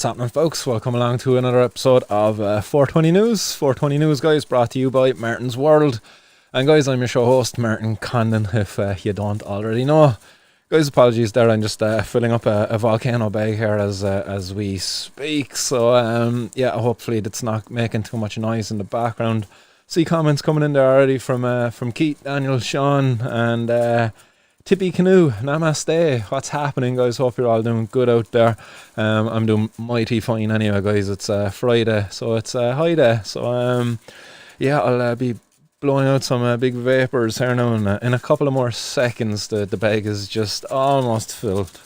What's happening, folks? Welcome along to another episode of 420 News. 420 News, guys, brought to you by Martin's World. And guys, I'm your show host, Martin Condon, if you don't already know. Guys, apologies there, I'm just filling up a volcano bag here as we speak. So, yeah, hopefully it's not making too much noise in the background. See comments coming in there already from Keith, Daniel, Sean, and Tippy Canoe. Namaste. What's happening, guys? Hope you're all doing good out there. I'm doing mighty fine anyway, guys. It's Friday, so it's high day. So, yeah, I'll be blowing out some big vapors here now, and in a couple of more seconds the bag is just almost filled.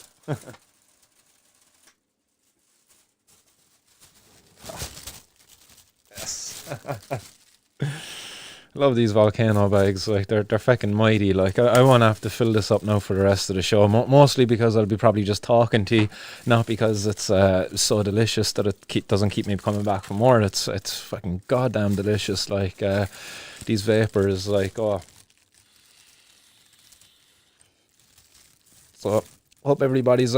Yes. Love these volcano bags, like they're fucking mighty. Like I won't have to fill this up now for the rest of the show, mostly because I'll be probably just talking to you, not because it's so delicious that it doesn't keep me coming back for more. It's fucking goddamn delicious. Like these vapors, like, oh. So hope everybody's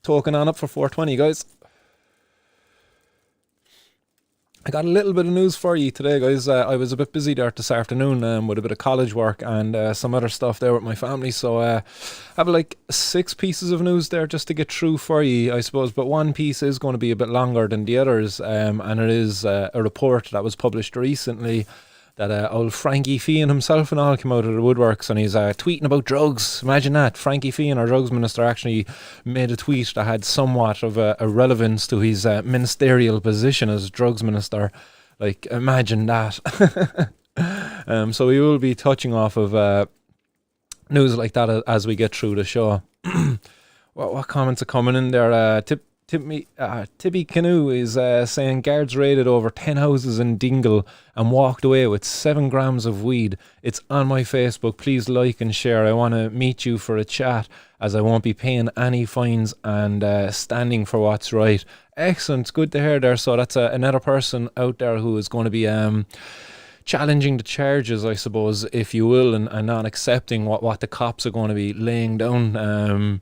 talking on up for 420, guys. I got a little bit of news for you today, guys. I was a bit busy there this afternoon with a bit of college work and some other stuff there with my family. So I have like 6 pieces of news there just to get through for you, I suppose. But one piece is going to be a bit longer than the others. And it is a report that was published recently that old Frankie Feehan himself and all came out of the woodworks, and he's tweeting about drugs. Imagine that. Frankie Feehan, our drugs minister, actually made a tweet that had somewhat of a relevance to his ministerial position as drugs minister. Like, imagine that. So we will be touching off of news like that as we get through the show. What comments are coming in there? Tippy Canoe is saying guards raided over 10 houses in Dingle and walked away with 7 grams of weed. It's on my Facebook. Please like and share. I want to meet you for a chat, as I won't be paying any fines and standing for what's right. Excellent. Good to hear there. So that's another person out there who is going to be challenging the charges, I suppose, if you will, and not accepting what the cops are going to be laying down.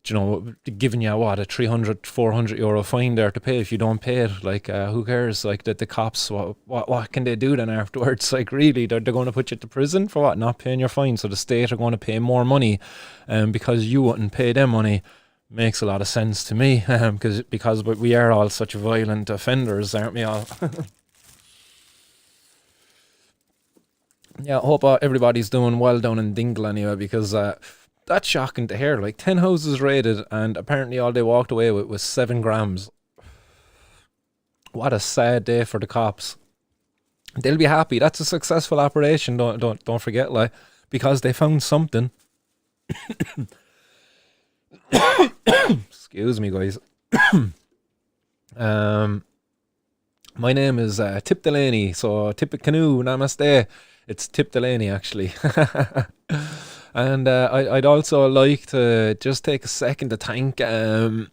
You know, giving you a 300, 400 euro fine there to pay if you don't pay it. Like, who cares? Like, the cops, what can they do then afterwards? Like, really, they're going to put you to prison for what? Not paying your fine. So the state are going to pay more money because you wouldn't pay them money. Makes a lot of sense to me, because we are all such violent offenders, aren't we all? Yeah, I hope everybody's doing well down in Dingle anyway, because that's shocking to hear. Like, 10 houses raided, and apparently all they walked away with was 7 grams. What a sad day for the cops. They'll be happy. That's a successful operation. Don't forget, like, because they found something. Excuse me, guys. My name is Tip Delaney. So Tip Canoe, namaste. It's Tip Delaney, actually. And I'd also like to just take a second to thank Antares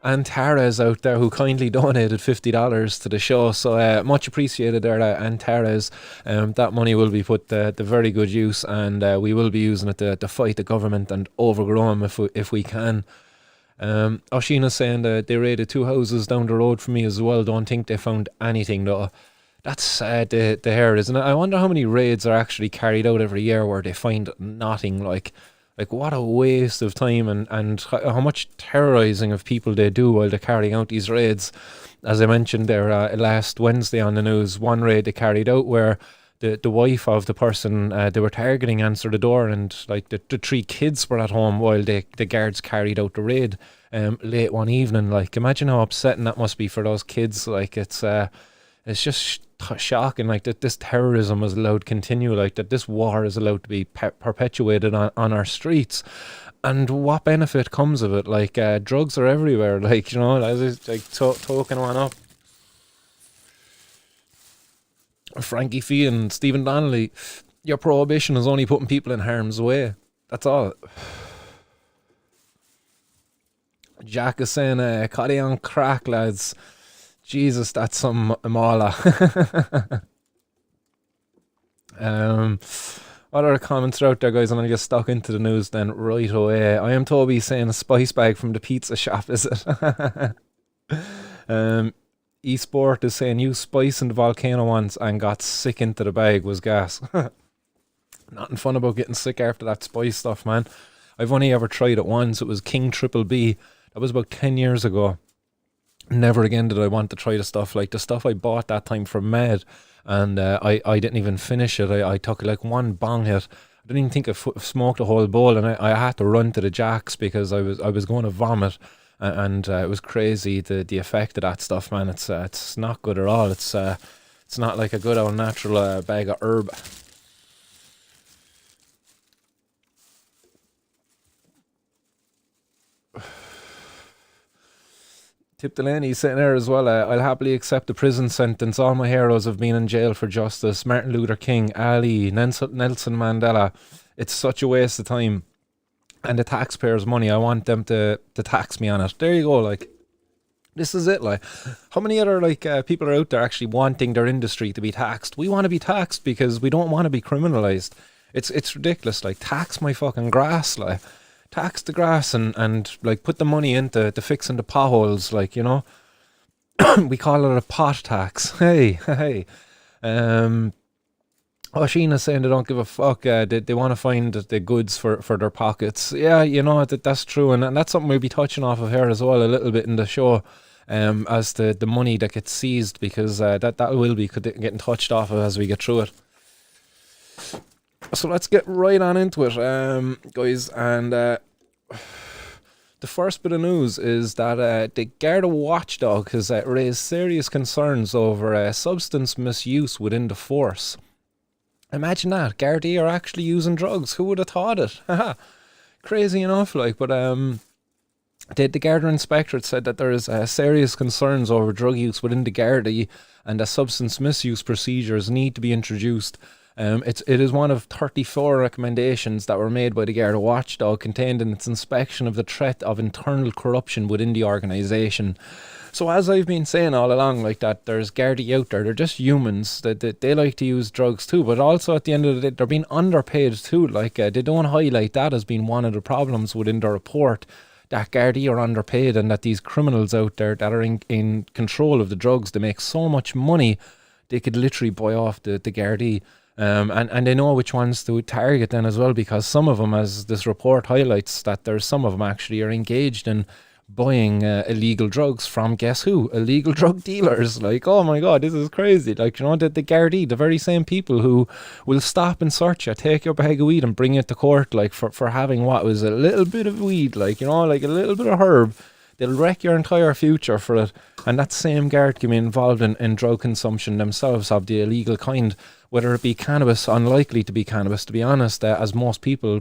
out there, who kindly donated $50 to the show. So much appreciated there, Antares. That money will be put to very good use, and we will be using it to fight the government and overgrow them if we can. Oshina's saying that they raided 2 houses down the road from me as well. Don't think they found anything though. That's sad to hear, isn't it? I wonder how many raids are actually carried out every year where they find nothing. Like what a waste of time, and how much terrorising of people they do while they're carrying out these raids. As I mentioned there last Wednesday on the news, one raid they carried out where the wife of the person they were targeting answered the door, and like the 3 kids were at home while the guards carried out the raid late one evening. Like, imagine how upsetting that must be for those kids. Like, it's just shocking, like, that this terrorism is allowed to continue, like that this war is allowed to be perpetuated on our streets. And what benefit comes of it? Like, drugs are everywhere, like, you know, as like talking one up. Frankie Fee and Stephen Donnelly, your prohibition is only putting people in harm's way. That's all. Jack is saying, Coddy on crack, lads. Jesus, that's some mala. What are the comments are out there, guys? I'm going to get stuck into the news then right away. I am Toby saying a spice bag from the pizza shop, is it? Esport is saying you spice in the volcano once and got sick into the bag was gas. Nothing fun about getting sick after that spice stuff, man. I've only ever tried it once. It was King Triple B. That was about 10 years ago. Never again did I want to try the stuff like the stuff I bought that time from Med, and I didn't even finish it. I took like one bong hit. I didn't even think I smoked a whole bowl, and I had to run to the jacks because I was going to vomit, and it was crazy the effect of that stuff, man. It's not good at all. It's not like a good old natural bag of herb. Tip Delaney sitting there as well. I'll happily accept the prison sentence. All my heroes have been in jail for justice. Martin Luther King, Ali, Nelson Mandela. It's such a waste of time. And the taxpayers' money, I want them to tax me on it. There you go, like. This is it, like. How many other people are out there actually wanting their industry to be taxed? We want to be taxed because we don't want to be criminalised. It's ridiculous, like, tax my fucking grass, like. Tax the grass and like put the money into fixing the potholes, like, you know. We call it a pot tax. Hey. Sheena's saying they don't give a fuck. They want to find the goods for their pockets. Yeah, you know, that's true, and that's something we'll be touching off of here as well a little bit in the show, as the money that gets seized, because that will be getting touched off of as we get through it. So let's get right on into it, guys, and the first bit of news is that the Garda watchdog has raised serious concerns over substance misuse within the force. Imagine that, Gardai are actually using drugs. Who would have thought it? Crazy enough, like, but the Garda inspectorate said that there is serious concerns over drug use within the Gardaí, and that substance misuse procedures need to be introduced. It is one of 34 recommendations that were made by the Garda watchdog contained in its inspection of the threat of internal corruption within the organisation. So as I've been saying all along, like, that there's Gardaí out there, they're just humans, that they like to use drugs too, but also at the end of the day they're being underpaid too. Like, they don't highlight that as being one of the problems within the report, that Gardaí are underpaid, and that these criminals out there that are in control of the drugs, they make so much money they could literally buy off the Gardaí. And they know which ones to target then as well, because some of them, as this report highlights, that there's some of them actually are engaged in buying illegal drugs from, guess who? Illegal drug dealers. Like, oh my god, this is crazy. Like, you know, the Gardaí, the very same people who will stop and search you, take your bag of weed and bring it to court, like, for having what was a little bit of weed, like, you know, like a little bit of herb. They'll wreck your entire future for it. And that same guard can be involved in drug consumption themselves of the illegal kind, whether it be cannabis, unlikely to be cannabis, to be honest, as most people,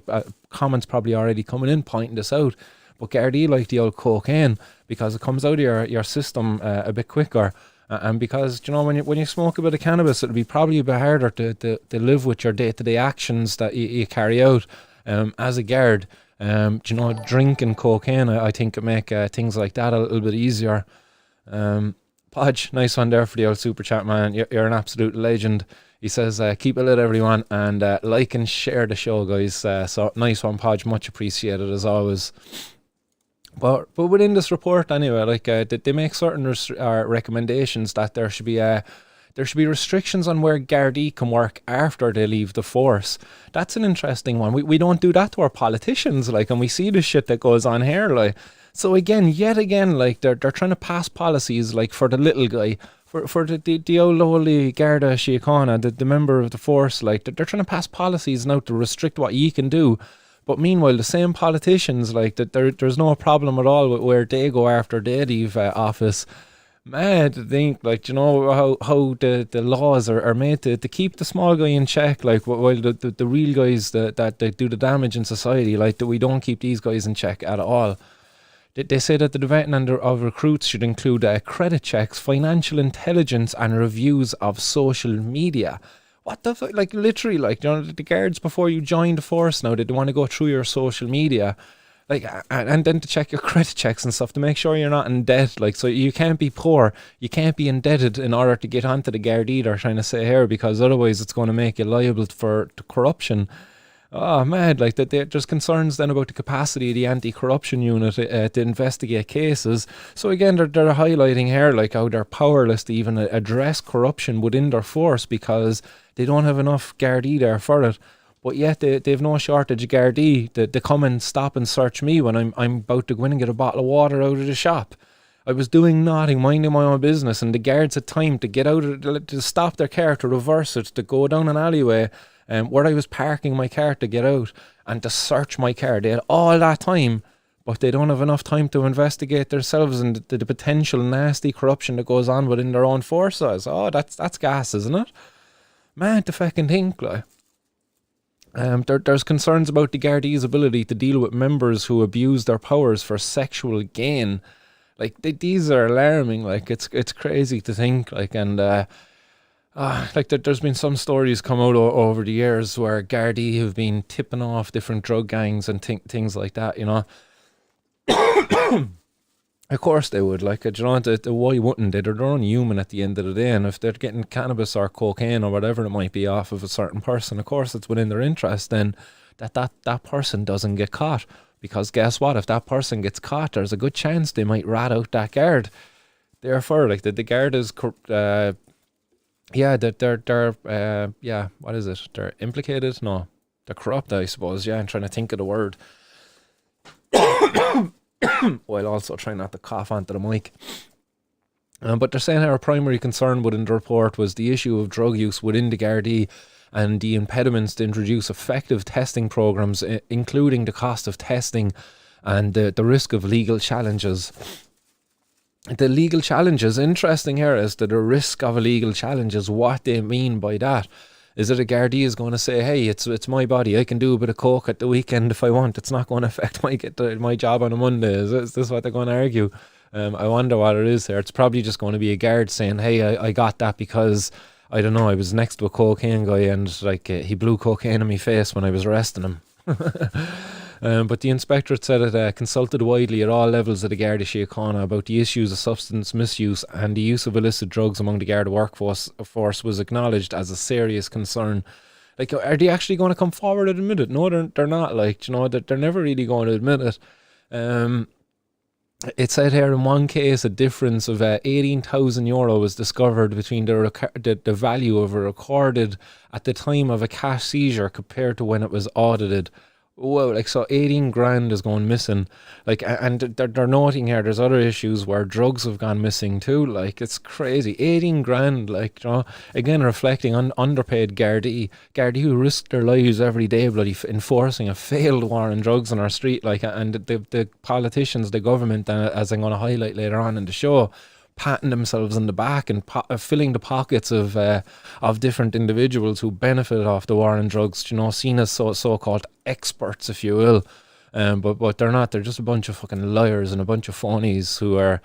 comments probably already coming in pointing this out. But Gardaí like the old cocaine because it comes out of your system a bit quicker. And because, you know, when you smoke a bit of cannabis, it'll be probably a bit harder to live with your day-to-day actions that you carry out as a guard. You know, drinking cocaine, I think it make things like that a little bit easier. Podge, nice one there for the old super chat, man. You're an absolute legend. He says, keep it lit, everyone, and like and share the show, guys. So nice one, Podge, much appreciated as always. But within this report, anyway, like, they make certain recommendations that there should be restrictions on where Gardaí can work after they leave the force. That's an interesting one. We don't do that to our politicians, like, and we see the shit that goes on here, like. So yet again, like, they're trying to pass policies, like, for the little guy, for the old lowly Garda Síochána, the member of the force, like, they're trying to pass policies now to restrict what ye can do. But meanwhile, the same politicians, like, that there's no problem at all with where they go after they leave office. Mad to think, like, you know, how the laws are made to keep the small guy in check, like, while the real guys that do the damage in society, like, that we don't keep these guys in check at all. They say that the vetting of recruits should include credit checks, financial intelligence, and reviews of social media. What the fuck? Like, literally, like, you know, the guards before you join the force now, they want to go through your social media. Like, and then to check your credit checks and stuff to make sure you're not in debt. Like, so you can't be poor, you can't be indebted in order to get onto the Gardaí they're trying to say here, because otherwise it's going to make you liable for to corruption. Oh man, like that. There's concerns then about the capacity of the anti-corruption unit to investigate cases. So again, they're highlighting here like how they're powerless to even address corruption within their force because they don't have enough Gardaí there for it. But yet they've no shortage of Gardaí to come and stop and search me when I'm about to go in and get a bottle of water out of the shop. I was doing nothing, minding my own business, and the guards had time to get out of to stop their car, to reverse it, to go down an alleyway where I was parking my car to get out and to search my car. They had all that time, but they don't have enough time to investigate themselves and the potential nasty corruption that goes on within their own forces. Oh, that's gas, isn't it? Man, to fucking think, like. There's concerns about the Gardaí's ability to deal with members who abuse their powers for sexual gain. Like, these are alarming. Like, it's crazy to think. Like, and like there's been some stories come out over the years where Gardaí have been tipping off different drug gangs and things like that. You know. Of course they would, like, you know, why wouldn't they? They're only human at the end of the day, and if they're getting cannabis or cocaine or whatever it might be off of a certain person, of course it's within their interest then that person doesn't get caught, because guess what, if that person gets caught, there's a good chance they might rat out that guard. Therefore, like, the guard is, they're what is it? They're implicated? No, they're corrupt, I suppose. Yeah, I'm trying to think of the word. While also trying not to cough onto the mic. But they're saying our primary concern within the report was the issue of drug use within the Gardaí and the impediments to introduce effective testing programs, including the cost of testing and the risk of legal challenges. The legal challenges, interesting here as to the risk of a legal challenge is what they mean by that. Is it a Gardaí is going to say, hey, it's my body, I can do a bit of coke at the weekend if I want, it's not going to affect my job on a Monday? Is this what they're going to argue? I wonder what it is there. It's probably just going to be a guard saying, hey, I got that because, I don't know, I was next to a cocaine guy and like he blew cocaine in my face when I was arresting him. But the inspectorate said it consulted widely at all levels of the Garda Síochána about the issues of substance misuse, and the use of illicit drugs among the Garda workforce was acknowledged as a serious concern. Like, are they actually going to come forward and admit it? No, they're not. Like, you know, they're never really going to admit it. It said here in one case a difference of €18,000 was discovered between the value of a recorded at the time of a cash seizure compared to when it was audited. Whoa, like, so 18 grand is going missing. Like, and they're noting here there's other issues where drugs have gone missing too. Like, it's crazy. 18 grand, like, you know, again reflecting on underpaid Gardaí who risk their lives every day bloody enforcing a failed war on drugs on our street. Like, and the politicians, the government, as I'm going to highlight later on in the show, patting themselves on the back and filling the pockets of different individuals who benefit off the war on drugs, you know, seen as so-called experts, if you will. But they're not. They're just a bunch of fucking liars and a bunch of phonies who are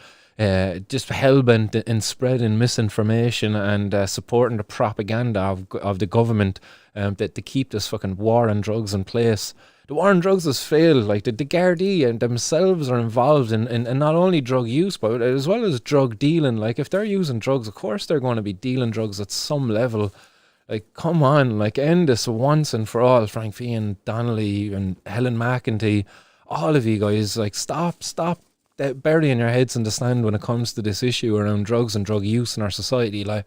just hell-bent in spreading misinformation and supporting the propaganda of the government that to keep this fucking war on drugs in place. The war on drugs has failed. Like, the Gardaí and themselves are involved in not only drug use, but as well as drug dealing. Like, if they're using drugs, of course they're going to be dealing drugs at some level. Like, come on, like, end this once and for all. Frank Fionn, Donnelly and Helen McEntee, all of you guys, like, stop burying your heads in the sand when it comes to this issue around drugs and drug use in our society. Like,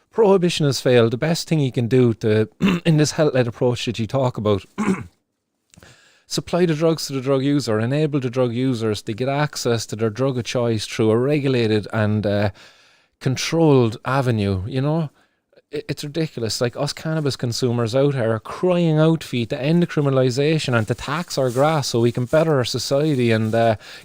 prohibition has failed. The best thing you can do to in this health-led approach that you talk about, supply the drugs to the drug user, enable the drug users to get access to their drug of choice through a regulated and controlled avenue, you know? It's ridiculous. Like, us cannabis consumers out here are crying out for you to end the criminalisation and to tax our grass so we can better our society and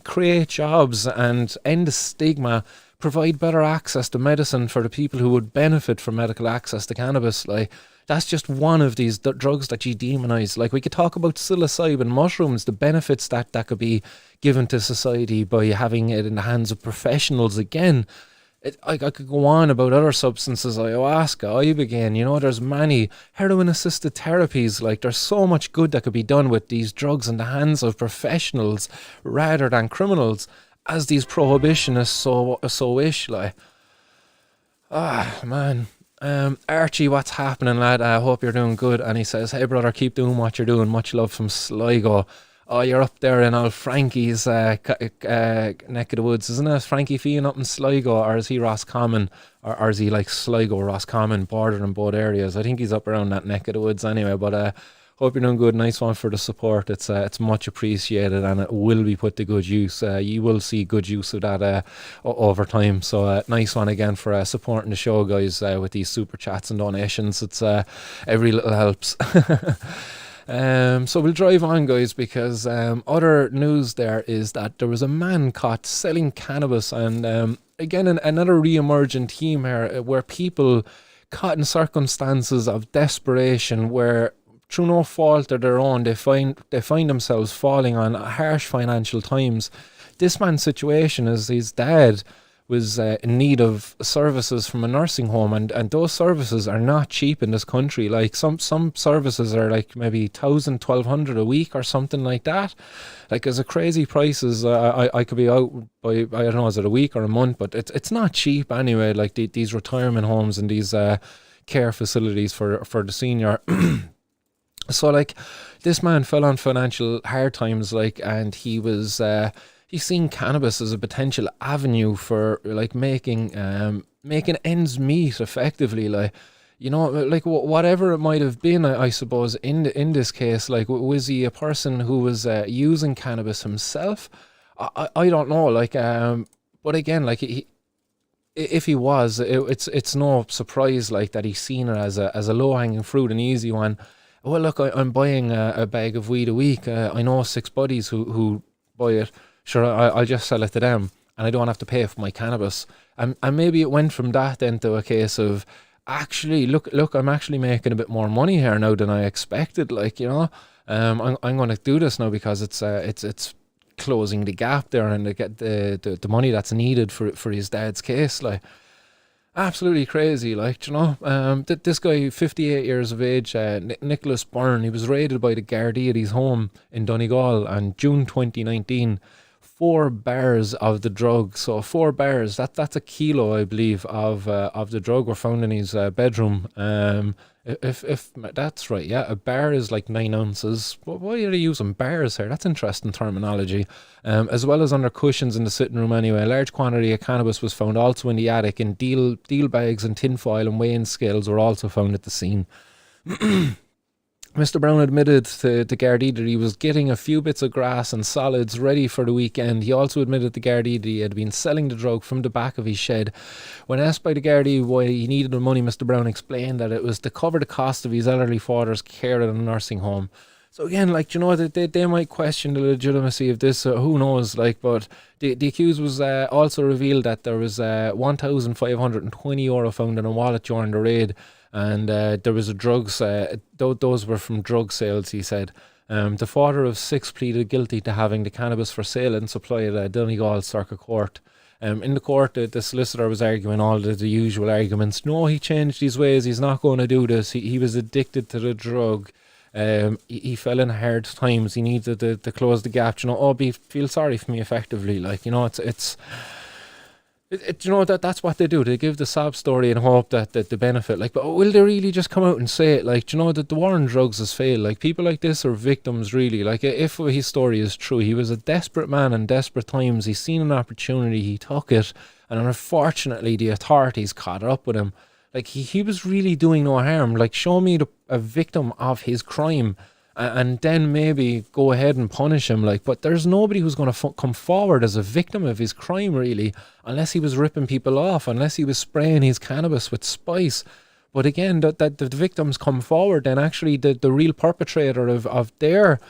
create jobs and end the stigma, provide better access to medicine for the people who would benefit from medical access to cannabis. Like, that's just one of these drugs that you demonise. Like, we could talk about psilocybin mushrooms, the benefits that could be given to society by having it in the hands of professionals again. I could go on about other substances, ayahuasca, ibogaine, there's many heroin-assisted therapies. Like, there's so much good that could be done with these drugs in the hands of professionals rather than criminals, as these prohibitionists so wish. Like, man. Archie, what's happening, lad? I hope you're doing good. And he says, hey brother, keep doing what you're doing. Much love from Sligo. Oh, you're up there in all Frankie's neck of the woods, isn't it? Frankie Fian up in Sligo, or is he Roscommon, or is he like Sligo, Roscommon, border in both areas? I think he's up around that neck of the woods anyway. But hope you're doing good. Nice one for the support. It's much appreciated, and it will be put to good use. You will see good use of that over time. So nice one again for supporting the show, guys, with these super chats and donations. It's every little helps. So we'll drive on, guys, because other news there is that there was a man caught selling cannabis, and again another re-emerging theme here, where people caught in circumstances of desperation, where through no fault of their own they find themselves falling on harsh financial times. This man's situation is his dad was in need of services from a nursing home, and those services are not cheap in this country. Like, some services are like maybe 1,000, 1,200 a week or something like that. Like, there's a crazy prices. I could be out by, I don't know, is it a week or a month, but it's not cheap anyway. Like, these retirement homes and these care facilities for the senior. So like, this man fell on financial hard times, like, and he was he's seen cannabis as a potential avenue for like making ends meet effectively. Like, like whatever it might have been, I suppose in this case, like, was he a person who was using cannabis himself? I don't know. Like, but again, like, if he was, it's no surprise like that he's seen it as a low hanging fruit, an easy one. Well, look, I'm buying a bag of weed a week. I know 6 buddies who buy it. Sure, I'll just sell it to them, and I don't have to pay for my cannabis. And maybe it went from that then to a case of, actually, look, I'm actually making a bit more money here now than I expected. Like, I'm going to do this now because it's closing the gap there, and to get the money that's needed for his dad's case. Like, absolutely crazy. Like, this guy, 58 years of age, Nicholas Byrne, he was raided by the Gardaí at his home in Donegal on June 2019. 4 bars of the drug. So 4 bars, that's a kilo, I believe, of the drug were found in his bedroom. If that's right, yeah, a bar is like 9 ounces. Why are they using bars here? That's interesting terminology. As well as under cushions in the sitting room anyway. A large quantity of cannabis was found also in the attic, and deal bags and tinfoil and weighing scales were also found at the scene. Mr. Brown admitted to Gardaí that he was getting a few bits of grass and solids ready for the weekend. He also admitted to Gardaí that he had been selling the drug from the back of his shed. When asked by the Gardaí why he needed the money, Mr. Brown explained that it was to cover the cost of his elderly father's care at a nursing home. So again, like, they might question the legitimacy of this, who knows, like, but the accused was also revealed that there was €1,520 found in a wallet during the raid. And there was a drugs, those were from drug sales, he said. The father of 6 pleaded guilty to having the cannabis for sale and supply at Donegal Circuit Court. In the court, the solicitor was arguing all the usual arguments. No, he changed his ways, he's not going to do this. He was addicted to the drug. He fell in hard times, he needed to close the gap. Feel sorry for me effectively. Like, it's that's what they do. They give the sob story and hope that they benefit. Like, but will they really just come out and say it? Like, that the war on drugs has failed. Like, people like this are victims, really. Like, if his story is true, he was a desperate man in desperate times. He's seen an opportunity, he took it, and unfortunately the authorities caught up with him. Like, he was really doing no harm. Like, show me a victim of his crime, and then maybe go ahead and punish him. Like, but there's nobody who's going to come forward as a victim of his crime, really, unless he was ripping people off, unless he was spraying his cannabis with spice. But again, that the victims come forward, then actually the real perpetrator of their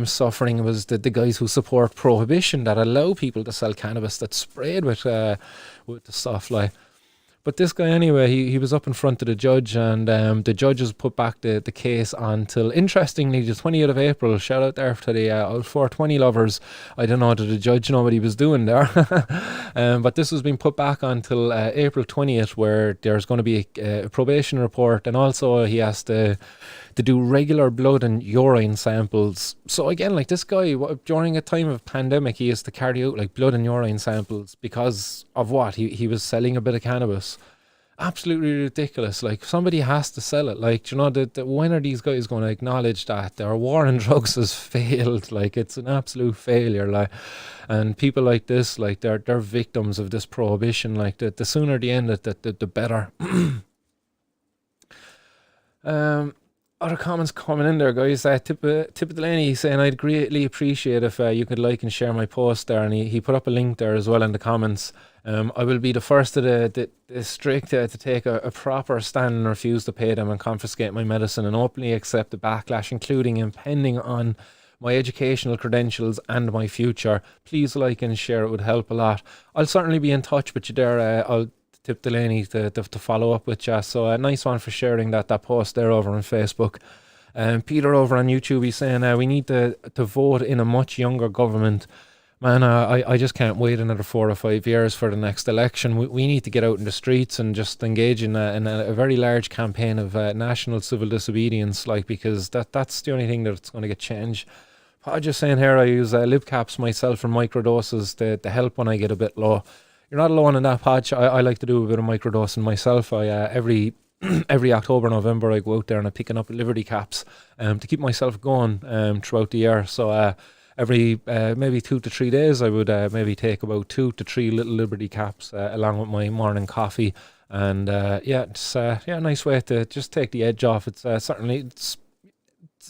suffering was the guys who support prohibition, that allow people to sell cannabis that's sprayed with the stuff. Like, But this guy anyway, he was up in front of the judge, and the judges put back the case until, interestingly, the 20th of April. Shout out there to the old 420 lovers. I don't know, did the judge know what he was doing there? But this has been put back until April 20th, where there's going to be a probation report, and also he has to do regular blood and urine samples. So again, like this guy, during a time of pandemic, he has to carry out like blood and urine samples because of what? He was selling a bit of cannabis. Absolutely ridiculous. Like, somebody has to sell it. Like, you know, when are these guys going to acknowledge that their war on drugs has failed? Like, it's an absolute failure. Like, and people like this, like, they're victims of this prohibition. Like, the sooner they end it, the better. Other comments coming in there, guys. Tip of Delaney saying, I'd greatly appreciate if you could like and share my post there, and he put up a link there as well in the comments. I will be the first of the district to take a proper stand and refuse to pay them and confiscate my medicine and openly accept the backlash, including impending on my educational credentials and my future. Please like and share, it would help a lot. I'll certainly be in touch with you there. I'll tip Delaney to follow up with you. So a nice one for sharing that post there over on Facebook. Peter over on YouTube, he's saying we need to vote in a much younger government. Man, I just can't wait another 4 or 5 years for the next election. We need to get out in the streets and just engage in a very large campaign of national civil disobedience, like, because that's the only thing that's going to get changed. Podge just saying here, I use lip caps myself for microdoses to help when I get a bit low. You're not alone in that, Podge. I like to do a bit of microdosing myself. I every October, November, I go out there and I'm picking up Liberty caps to keep myself going throughout the year. So every maybe 2 to 3 days, I would maybe take about 2 to 3 little Liberty caps along with my morning coffee. And it's a nice way to just take the edge off. It's certainly it's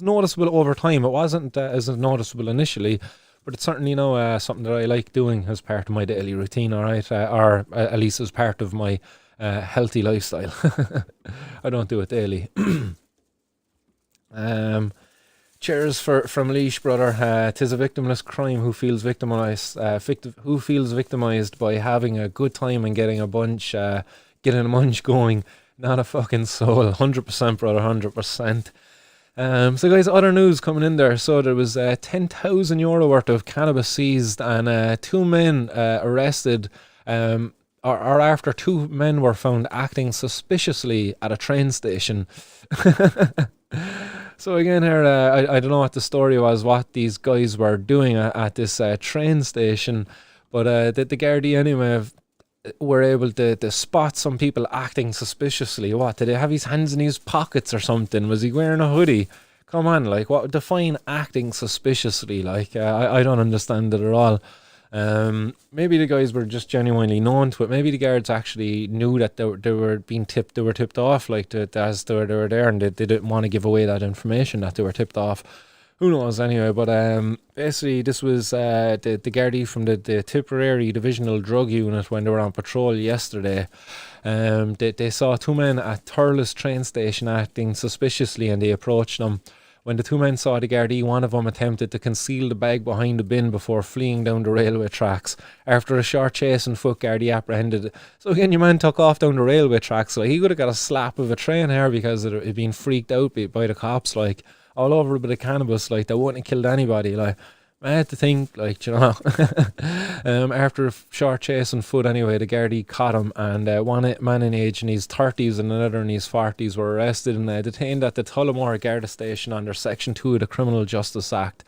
noticeable over time. It wasn't as noticeable initially, but it's certainly something that I like doing as part of my daily routine, all right, or at least as part of my healthy lifestyle. I don't do it daily. Cheers from Leash, brother. 'Tis a victimless crime who feels victimized by having a good time and getting a munch going. Not a fucking soul. 100%, brother, 100%. So guys, other news coming in there. So there was €10,000 worth of cannabis seized, and 2 men arrested, or after 2 men were found acting suspiciously at a train station. So again here, I don't know what the story was, what these guys were doing at this train station, but the Gardai anyway were able to spot some people acting suspiciously. What, did he have his hands in his pockets or something? Was he wearing a hoodie? Come on, like, what define acting suspiciously? Like, I don't understand it at all. Maybe the guys were just genuinely known to it. Maybe the guards actually knew that they were being tipped. They were tipped off, like, as they were there, and they didn't want to give away that information that they were tipped off. Who knows anyway, but basically this was the Gardaí from the Tipperary Divisional Drug Unit when they were on patrol yesterday. They saw 2 men at Thurles train station acting suspiciously, and they approached them. When the 2 men saw the Gardaí, one of them attempted to conceal the bag behind the bin before fleeing down the railway tracks. After a short chase on foot, Gardaí apprehended it. So again, your man took off down the railway tracks. Like, he could have got a slap of a train here because it had been freaked out by the cops, like, all over a bit of cannabis. Like, they wouldn't have killed anybody. Like, I had to think, like, you know. After a short chase on foot anyway, the Gardaí caught him, and one man in age in his 30s and another in his 40s were arrested and detained at the Tullamore Garda station under Section 2 of the Criminal Justice Act.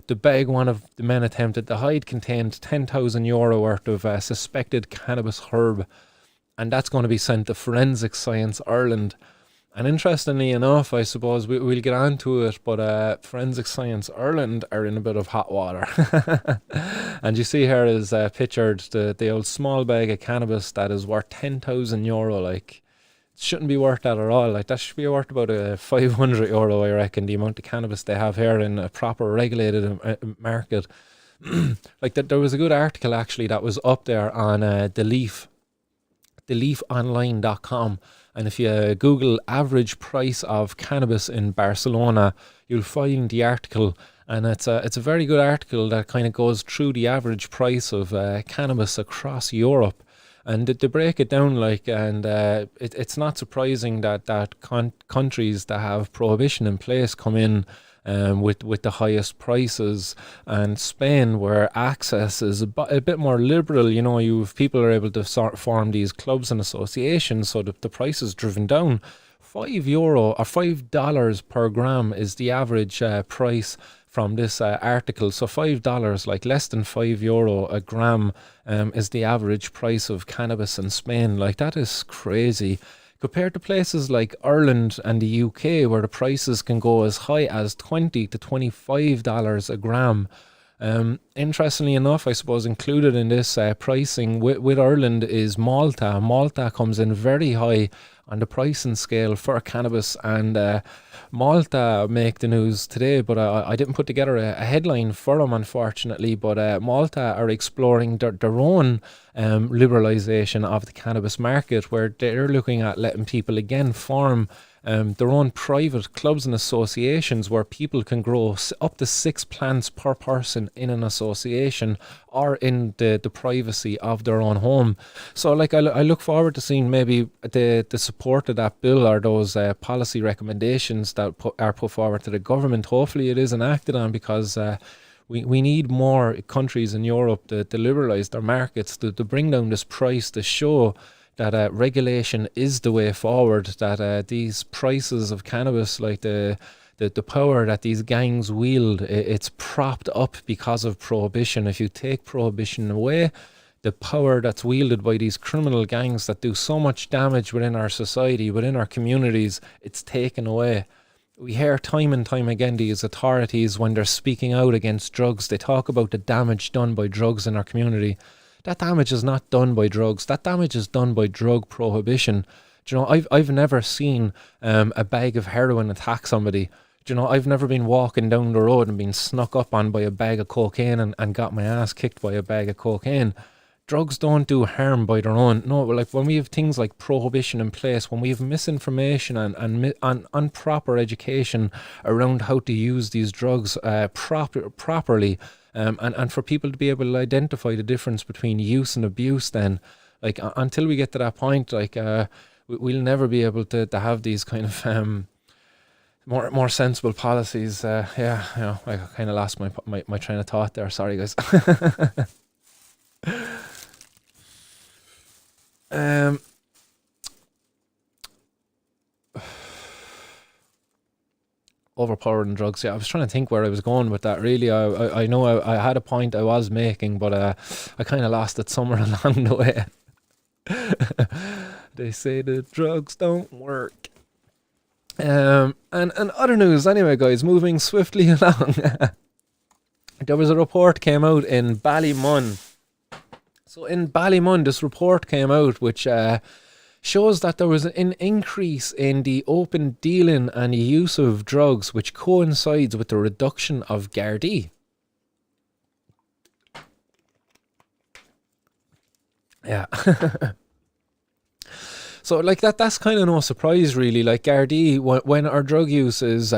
The bag one of the men attempted to hide contained €10,000 worth of suspected cannabis herb, and that's going to be sent to Forensic Science Ireland. And interestingly enough, I suppose we'll get on to it, but Forensic Science Ireland are in a bit of hot water. And you see here is pictured the old small bag of cannabis that is worth €10,000. Like, it shouldn't be worth that at all. Like, that should be worth about €500, I reckon, the amount of cannabis they have here in a proper regulated market. Like, there was a good article actually that was up there on theleafonline.com. And if you Google average price of cannabis in Barcelona, you'll find the article. And it's a very good article that kind of goes through the average price of cannabis across Europe. And they break it down like, and it's not surprising that countries that have prohibition in place come in with the highest prices, and Spain, where access is a bit more liberal, people are able to form these clubs and associations, so that the price is driven down. €5 or $5 per gram is the average price from this article. So $5, like less than €5 a gram, is the average price of cannabis in Spain. Like, that is crazy. Compared to places like Ireland and the UK, where the prices can go as high as $20 to $25 a gram. Interestingly enough, I suppose included in this pricing with Ireland is Malta. Malta comes in very high on the pricing scale for cannabis, and Malta make the news today, but I didn't put together a headline for them, unfortunately. But Malta are exploring their own liberalisation of the cannabis market, where they're looking at letting people again form their own private clubs and associations, where people can grow up to 6 plants per person in an association, or in the privacy of their own home. So like, I look forward to seeing maybe the support of that bill, or those policy recommendations that are put forward to the government. Hopefully it is enacted on, because we need more countries in Europe to liberalise their markets, to bring down this price, to show that regulation is the way forward, that these prices of cannabis, like the power that these gangs wield, it's propped up because of prohibition. If you take prohibition away, the power that's wielded by these criminal gangs that do so much damage within our society, within our communities, it's taken away. We hear time and time again these authorities, when they're speaking out against drugs, they talk about the damage done by drugs in our community. That damage is not done by drugs. That damage is done by drug prohibition. Do you know, I've never seen a bag of heroin attack somebody. Do you know, I've never been walking down the road and been snuck up on by a bag of cocaine and got my ass kicked by a bag of cocaine. Drugs don't do harm by their own. No, like, when we have things like prohibition in place, when we have misinformation and improper education around how to use these drugs properly, and for people to be able to identify the difference between use and abuse, then, like, until we get to that point, like, we'll never be able to have these kind of more sensible policies. I kind of lost my train of thought there. Sorry, guys. Overpowered in drugs. Yeah, I was trying to think where I was going with that. Really, I know I had a point I was making, but I kind of lost it somewhere along the way. They say the drugs don't work. And other news, anyway, guys. Moving swiftly along. There was a report came out in Ballymun. So in Ballymun, this report came out which shows that there was an increase in the open dealing and use of drugs, which coincides with the reduction of gardaí. Yeah. So like that's kind of no surprise, really. Like, gardaí, when our drug use is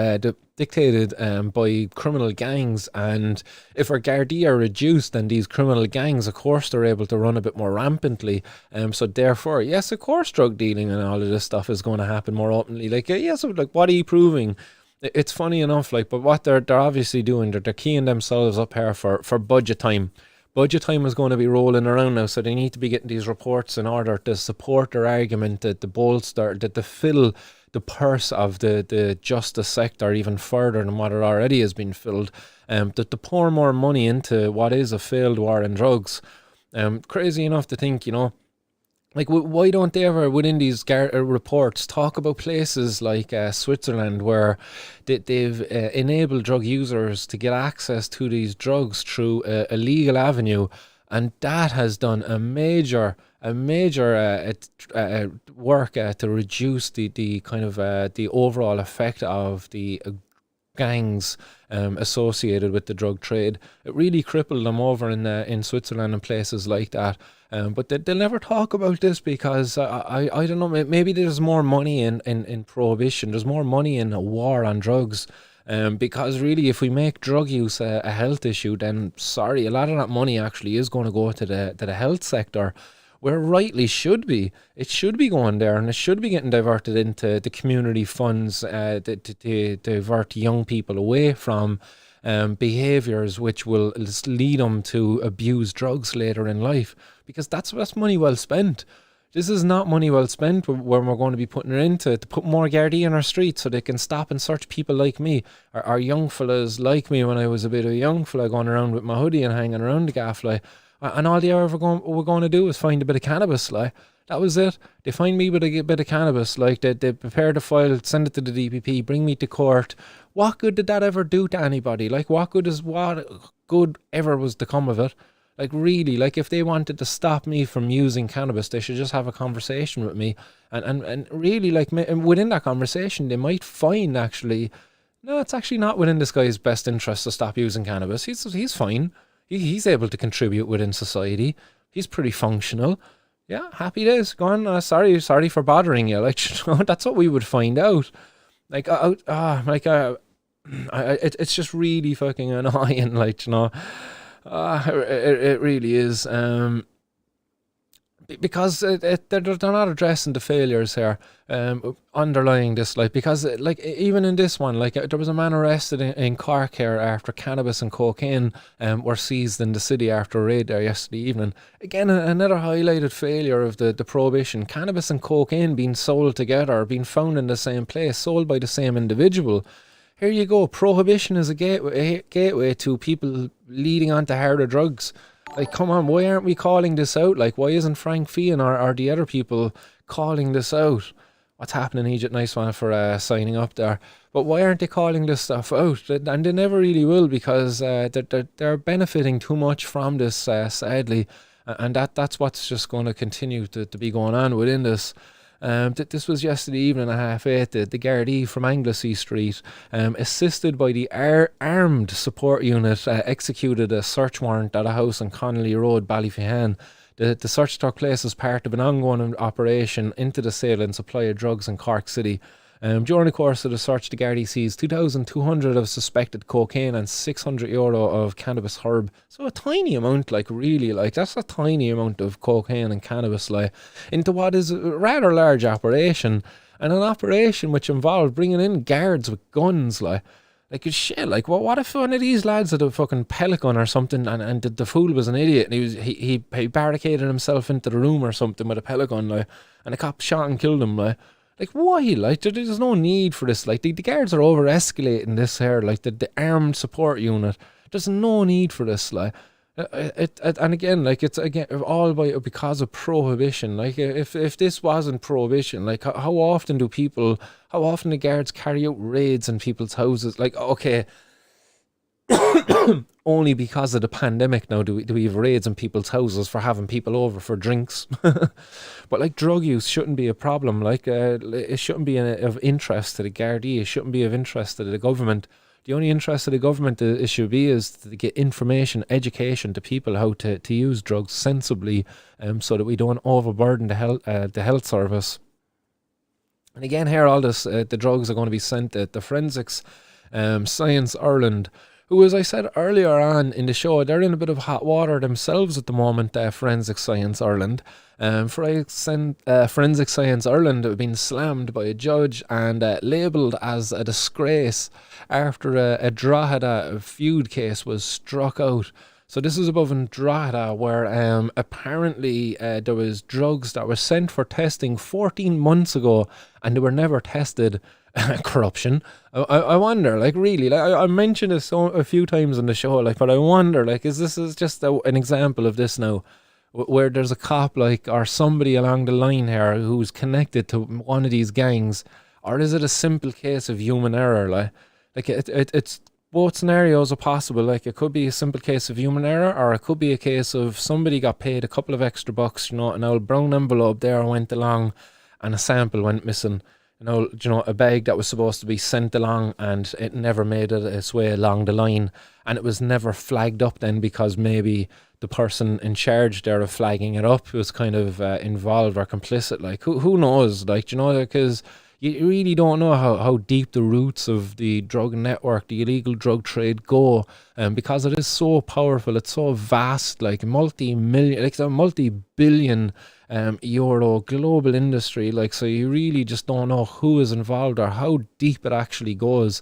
dictated by criminal gangs, and if our gardaí are reduced, then these criminal gangs, of course, they're able to run a bit more rampantly. So therefore, yes, of course, drug dealing and all of this stuff is going to happen more openly. Like, yes, like, what are you proving? It's funny enough, like, but what they're obviously doing, they're keying themselves up here for budget time. Budget time is going to be rolling around now, so they need to be getting these reports in order to support their argument, that the bolster, that to fill the purse of the justice sector even further than what it already has been filled, that to pour more money into what is a failed war in drugs. Crazy enough to think, like, why don't they ever, within these reports, talk about places like Switzerland, where they've enabled drug users to get access to these drugs through a legal avenue, and that has done a major work to reduce the kind of the overall effect of the gangs associated with the drug trade. It really crippled them over in Switzerland and places like that. But they'll never talk about this, because I don't know, maybe there's more money in prohibition, there's more money in a war on drugs, because really, if we make drug use a health issue, then sorry, a lot of that money actually is going to go to the health sector. where rightly should be. It should be going there, and it should be getting diverted into the community funds to divert young people away from behaviours which will lead them to abuse drugs later in life, because that's money well spent. This is not money well spent when we're going to be putting it into to put more gardaí on our streets so they can stop and search people like me, or young fellas like me when I was a bit of a young fella going around with my hoodie and hanging around the gaff, like, and all they ever were going to do was find a bit of cannabis, like. That was it. They find me with a bit of cannabis, like they prepare the file, send it to the DPP, bring me to court. What good did that ever do to anybody? Like, what good ever was to come of it? Like, really, like, if they wanted to stop me from using cannabis, they should just have a conversation with me. And really, like, within that conversation, they might find, actually, no, it's actually not within this guy's best interest to stop using cannabis. He's fine. He's able to contribute within society. He's pretty functional. Yeah, happy days. Go on. Sorry for bothering you. Like, that's what we would find out. Like, it's just really fucking annoying. Like, it really is. Because they're not addressing the failures here, underlying this, like, because like even in this one, like, there was a man arrested in Cork here after cannabis and cocaine were seized in the city after a raid there yesterday evening. Again, another highlighted failure of the prohibition. Cannabis and cocaine being sold together, being found in the same place, sold by the same individual. Here you go. Prohibition is a gateway to people leading on to harder drugs. Like, come on, why aren't we calling this out? Like, why isn't Frank Fian or the other people calling this out? What's happening, Egypt? Nice one for signing up there. But why aren't they calling this stuff out? And they never really will, because they're benefiting too much from this, sadly. And that's what's just going to continue to be going on within this. This was yesterday evening at 8:30. The Gardaí from Anglesey Street, assisted by the armed support unit, executed a search warrant at a house on Connolly Road, Ballymun. The search took place as part of an ongoing operation into the sale and supply of drugs in Cork City. During the course of the search, the Gardaí seized 2,200 of suspected cocaine and €600 of cannabis herb. So a tiny amount, like, really, like, that's a tiny amount of cocaine and cannabis, like, into what is a rather large operation, and an operation which involved bringing in guards with guns, like shit. Like, what if one of these lads had a fucking pellet gun or something, and the fool was an idiot, and he barricaded himself into the room or something with a pellet gun, like, and a cop shot and killed him, like. Like, why? Like, there's no need for this. Like, the guards are over-escalating this here, like, the armed support unit. There's no need for this, like. And again, like, it's again all because of prohibition. Like, if this wasn't prohibition, like, how often the guards carry out raids in people's houses? Like, okay, only because of the pandemic now do we have raids in people's houses for having people over for drinks. But, like, drug use shouldn't be a problem. Like, it shouldn't be of interest to the Gardaí. It shouldn't be of interest to the government. The only interest of the government it should be is to get information, education to people how to use drugs sensibly, so that we don't overburden the health service. And again, here, all this, the drugs are going to be sent to the Forensics Science Ireland, who, as I said earlier on in the show, they're in a bit of hot water themselves at the moment, Forensic Science Ireland. Forensic Science Ireland have been slammed by a judge and labelled as a disgrace after a Drogheda feud case was struck out. So this is above in Drogheda, where apparently there was drugs that were sent for testing 14 months ago, and they were never tested. Corruption. I wonder, like, really, like, I mentioned this a few times on the show, like, but I wonder, like, is just an example of this now, where there's a cop, like, or somebody along the line here who's connected to one of these gangs, or is it a simple case of human error? Like it's both scenarios are possible. Like, it could be a simple case of human error, or it could be a case of somebody got paid a couple of extra bucks, an old brown envelope there went along, and a sample went missing. A bag that was supposed to be sent along, and it never made its way along the line, and it was never flagged up then, because maybe the person in charge there of flagging it up was kind of involved or complicit. Like, who knows? Like, because you really don't know how deep the roots of the drug network, the illegal drug trade go, because it is so powerful, it's so vast, like multi-million, like a multi-billion euro global industry, like, so you really just don't know who is involved or how deep it actually goes.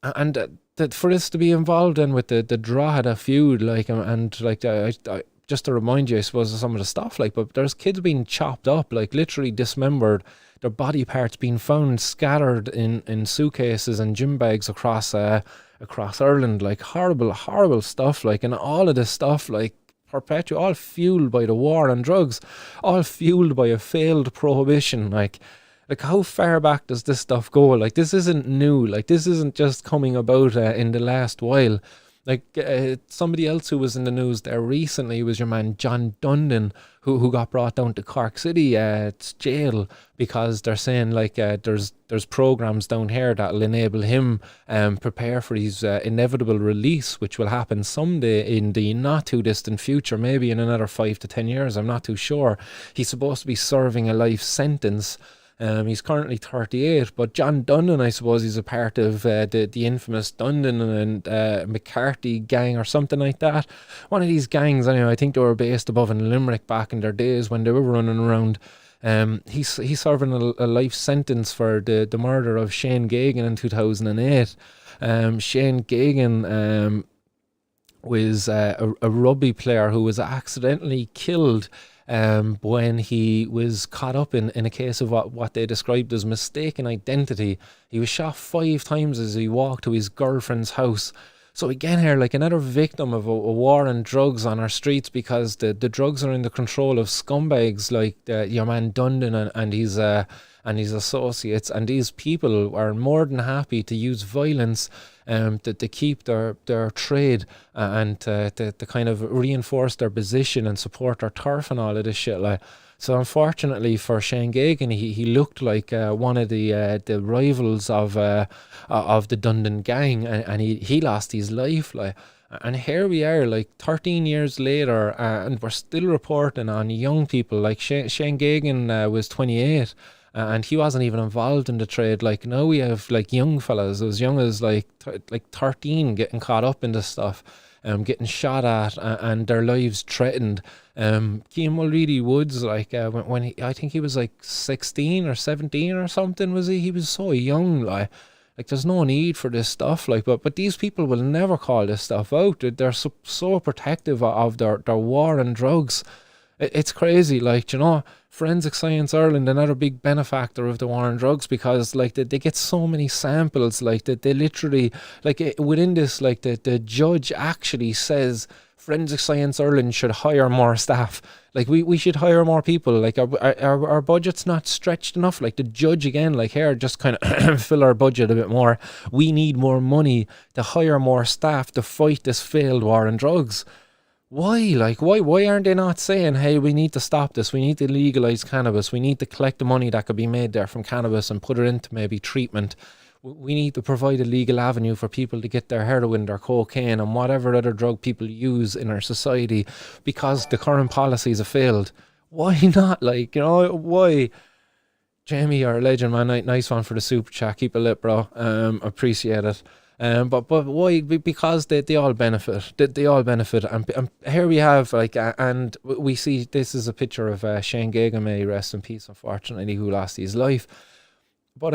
And that for this to be involved in with the Drogheda feud, like, and like, I just to remind you, I suppose, of some of the stuff, like, but there's kids being chopped up, like literally dismembered, their body parts being found scattered in suitcases and gym bags across Ireland, like horrible stuff, like, and all of this stuff, like, all fueled by the war on drugs, all fueled by a failed prohibition, like how far back does this stuff go? Like, this isn't new. Like, this isn't just coming about in the last while. Like, somebody else who was in the news there recently was your man John Dundon, who got brought down to Cork City jail, because they're saying, like, there's programs down here that'll enable him prepare for his inevitable release, which will happen someday in the not too distant future, maybe in another 5 to 10 years. I'm not too sure. He's supposed to be serving a life sentence. He's currently 38, but John Dundon, I suppose, he's a part of the infamous Dundon and McEntee gang or something like that. One of these gangs, anyway. I think they were based above in Limerick back in their days when they were running around. He's serving a life sentence for the murder of Shane Gagan in 2008. Shane Gagan was a rugby player who was accidentally killed when he was caught up in a case of what they described as mistaken identity. He was shot 5 times as he walked to his girlfriend's house. So again here, like, another victim of a war on drugs on our streets, because the drugs are in the control of scumbags like your man Dundon and his associates, and these people are more than happy to use violence to keep their trade and to kind of reinforce their position and support their turf and all of this shit, like. So unfortunately for Shane Gagan, he looked like one of the rivals of the Dundon gang, and he lost his life, like. And here we are, like 13 years later, and we're still reporting on young people. Like Shane Gagan was 28, and he wasn't even involved in the trade. Like, now we have like young fellas as young as like 13 getting caught up in this stuff, getting shot at, and their lives threatened. Cian Mulready Woods, like when he, I think he was like 16 or 17 or something, was he? He was so young, like there's no need for this stuff, like, but these people will never call this stuff out. They're so protective of their war on drugs. It's crazy, like, you know. Forensic Science Ireland, another big benefactor of the war on drugs, because like they get so many samples, like that they literally, like, within this, like the judge actually says Forensic Science Ireland should hire more staff. Like, we should hire more people. Like, our budget's not stretched enough. Like, the judge again, like, here, just kind of fill our budget a bit more. We need more money to hire more staff to fight this failed war on drugs. Why? Like, why aren't they not saying, hey, we need to stop this, we need to legalise cannabis, we need to collect the money that could be made there from cannabis and put it into maybe treatment, we need to provide a legal avenue for people to get their heroin, their cocaine, and whatever other drug people use in our society, because the current policies have failed. Why not? Like, you know, why? Jamie, you're a legend, man. Nice one for the super chat. Keep it lit, bro. Appreciate it. But why? Because they all benefit. They all benefit. And here we have, like, and we see, this is a picture of Shane Gagan, may he rest in peace, unfortunately, who lost his life. But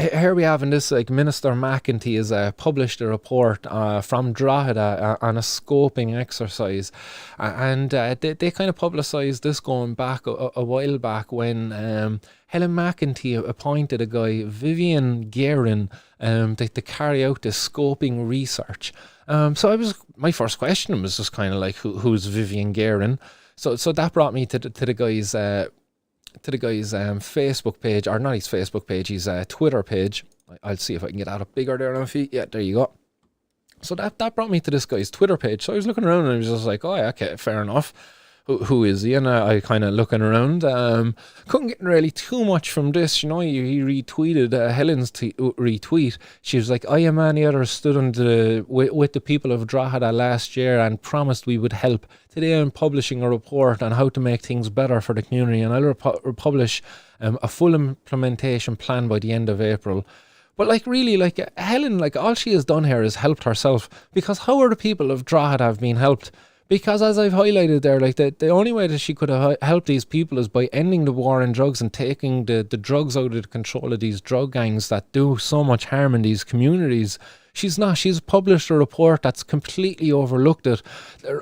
here we have in this, like, Minister McEntee has published a report from Drogheda on a scoping exercise, and they kind of publicised this going back a while back when Helen McEntee appointed a guy, Vivian Guerin, to carry out this scoping research. So my first question was just kind of like, who's Vivian Guerin? So that brought me to the guy's Facebook page, or not his Facebook page, his Twitter page. I'll see if I can get that up bigger there on my feet. Yeah, there you go. So that brought me to this guy's Twitter page. So I was looking around and I was just like, oh, yeah, okay, fair enough. Who is he? And I kind of looking around, couldn't get really too much from this, you know. He retweeted Helen's retweet. She was like, I am any other stood with the people of Drogheda last year and promised we would help. Today I'm publishing a report on how to make things better for the community, and I'll publish a full implementation plan by the end of April. But like really, like Helen, like all she has done here is helped herself, because how are the people of Drogheda have been helped? Because as I've highlighted there, like the only way that she could have helped these people is by ending the war on drugs and taking the drugs out of the control of these drug gangs that do so much harm in these communities. She's not. She's published a report that's completely overlooked it.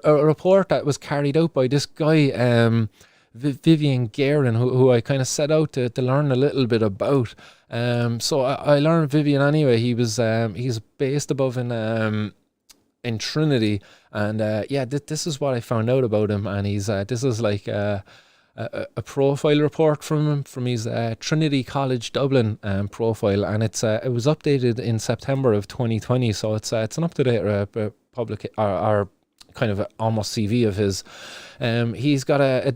A report that was carried out by this guy, Vivian Guerin, who I kind of set out to learn a little bit about. So I learned Vivian anyway. He's based above in Trinity, and this is what I found out about him. And he's this is like a profile report from him from his Trinity College Dublin profile, and it was updated in September of 2020. So it's an up to date public or kind of almost CV of his. He's got a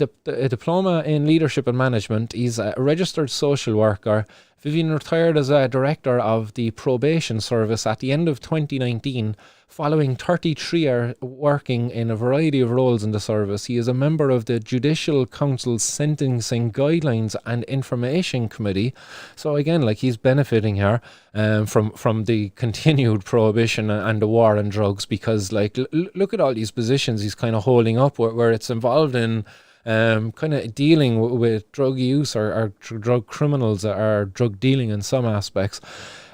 diploma in leadership and management. He's a registered social worker. Vivian retired as a director of the probation service at the end of 2019, following 33 years working in a variety of roles in the service. He is a member of the Judicial Council's Sentencing Guidelines and Information Committee. So again, like he's benefiting here from the continued prohibition and the war on drugs, because like look at all these positions he's kind of holding up where it's involved in kind of dealing with drug use or drug criminals or drug dealing in some aspects,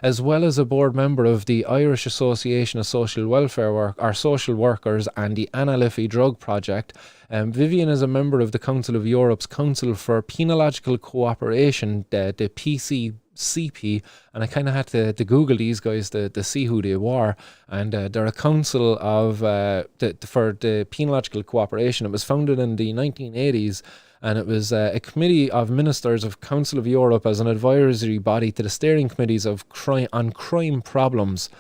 as well as a board member of the Irish Association of Social Welfare Social Workers and the Anna Liffey Drug Project. Vivian is a member of the Council of Europe's Council for Penological Cooperation, the PCCP, and I kind of had to Google these guys to see who they were. And they're a council of for the penological cooperation. It was founded in the 1980s, and it was a committee of ministers of Council of Europe as an advisory body to the steering committees of crime problems.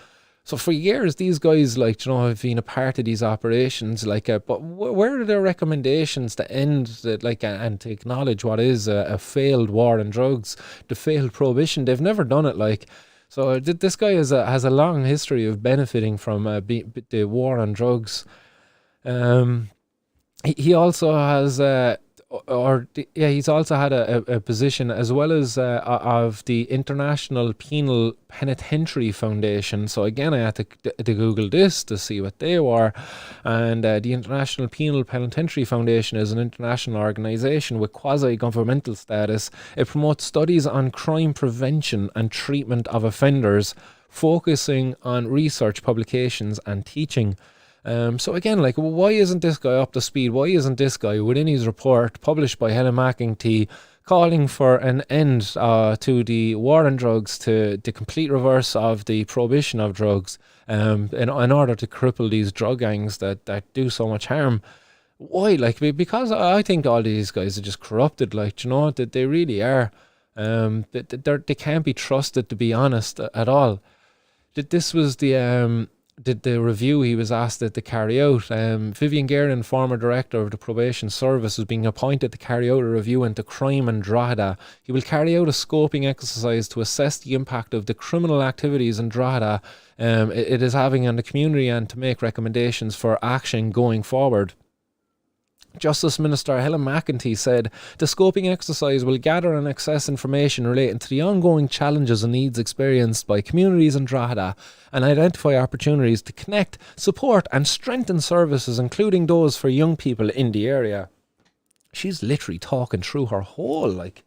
So for years, these guys, like, have been a part of these operations. Like, but where are their recommendations to end, and to acknowledge what is a failed war on drugs, the failed prohibition? They've never done it. Like, so this guy has a long history of benefiting from the war on drugs. He also has. He's also had a position as well as of the International Penal Penitentiary Foundation. So again, I had to Google this to see what they were. And the International Penal Penitentiary Foundation is an international organisation with quasi-governmental status. It promotes studies on crime prevention and treatment of offenders, focusing on research, publications and teaching. So again, like, why isn't this guy up to speed? Why isn't this guy within his report published by Helen McEntee calling for an end to the war on drugs, to the complete reverse of the prohibition of drugs, in order to cripple these drug gangs that do so much harm? Why? Like, because I think all these guys are just corrupted. Like, that they really are. They can't be trusted, to be honest, at all. This was the review he was asked to carry out. Vivian Guerin, former director of the probation service, is being appointed to carry out a review into crime in Drogheda. He will carry out a scoping exercise to assess the impact of the criminal activities in Drogheda it is having on the community, and to make recommendations for action going forward. Justice Minister Helen McEntee said the scoping exercise will gather and access information relating to the ongoing challenges and needs experienced by communities in Drogheda, and identify opportunities to connect, support and strengthen services, including those for young people in the area. She's literally talking through her whole, like.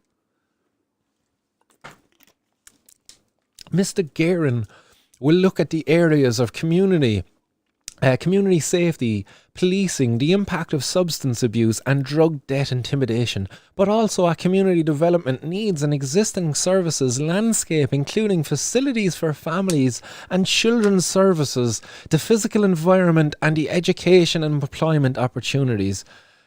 Mr. Guerin will look at the areas of community safety, policing, the impact of substance abuse and drug debt intimidation, but also at community development needs and existing services landscape, including facilities for families and children's services, the physical environment and the education and employment opportunities.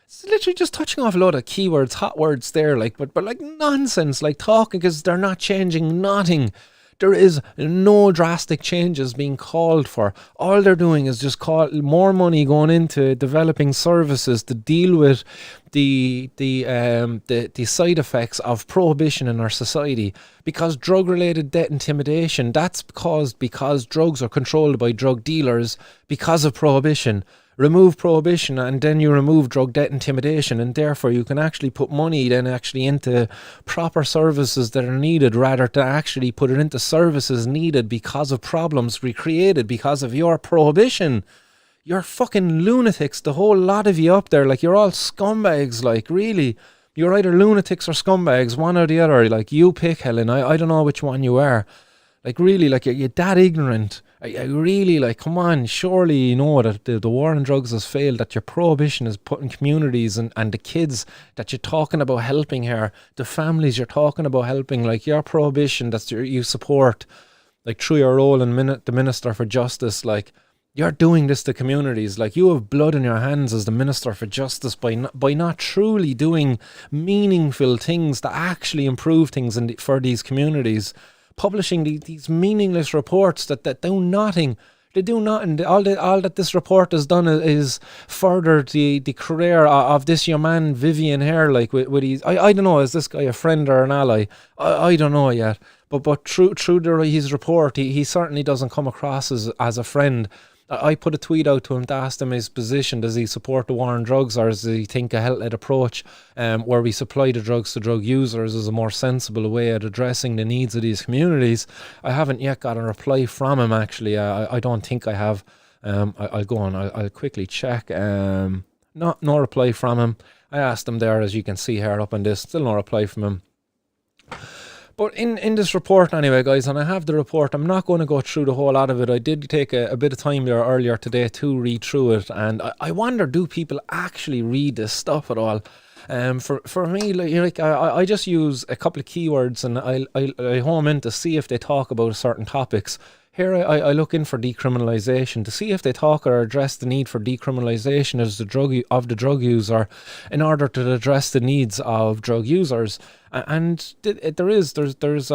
It's literally just touching off a lot of keywords, hot words there, like, but like nonsense, like talking, because they're not changing nothing. There is no drastic changes being called for. All they're doing is just call more money going into developing services to deal with the side effects of prohibition in our society. Because drug-related debt intimidation, that's caused because drugs are controlled by drug dealers because of prohibition. remove prohibition, and then you remove drug debt intimidation, and therefore you can actually put money then actually into proper services that are needed, rather than actually put it into services needed because of problems recreated because of your prohibition. You're fucking lunatics, the whole lot of you up there. Like, you're all scumbags, like, really. You're either lunatics or scumbags, one or the other. Like, you pick, Helen. I don't know which one you are. Like, really, like, you're that ignorant. I really, like, come on, surely you know that the war on drugs has failed, that your prohibition is putting communities and the kids that you're talking about helping here, the families you're talking about helping, like, your prohibition that you support, like, through your role in the Minister for Justice, like, you're doing this to communities. Like, you have blood in your hands as the Minister for Justice by not truly doing meaningful things to actually improve things for these communities. Publishing these meaningless reports that do nothing. They do nothing. All that this report has done is further the career of this young man, Vivian here, like, with his, I don't know, is this guy a friend or an ally? I don't know yet. But through his report, he certainly doesn't come across as a friend. I put a tweet out to him to ask him his position. Does he support the war on drugs, or does he think a health-led approach where we supply the drugs to drug users is a more sensible way of addressing the needs of these communities? I haven't yet got a reply from him, actually. I don't think I have. I'll go on. I'll quickly check. No reply from him. I asked him there, as you can see here up on this. Still no reply from him. But in this report anyway, guys, and I have the report, I'm not going to go through the whole lot of it. I did take a bit of time there earlier today to read through it, and I wonder, do people actually read this stuff at all? For me, like I just use a couple of keywords and I home in to see if they talk about certain topics. Here I look in for decriminalisation to see if they talk or address the need for decriminalisation as the drug user in order to address the needs of drug users. And there's a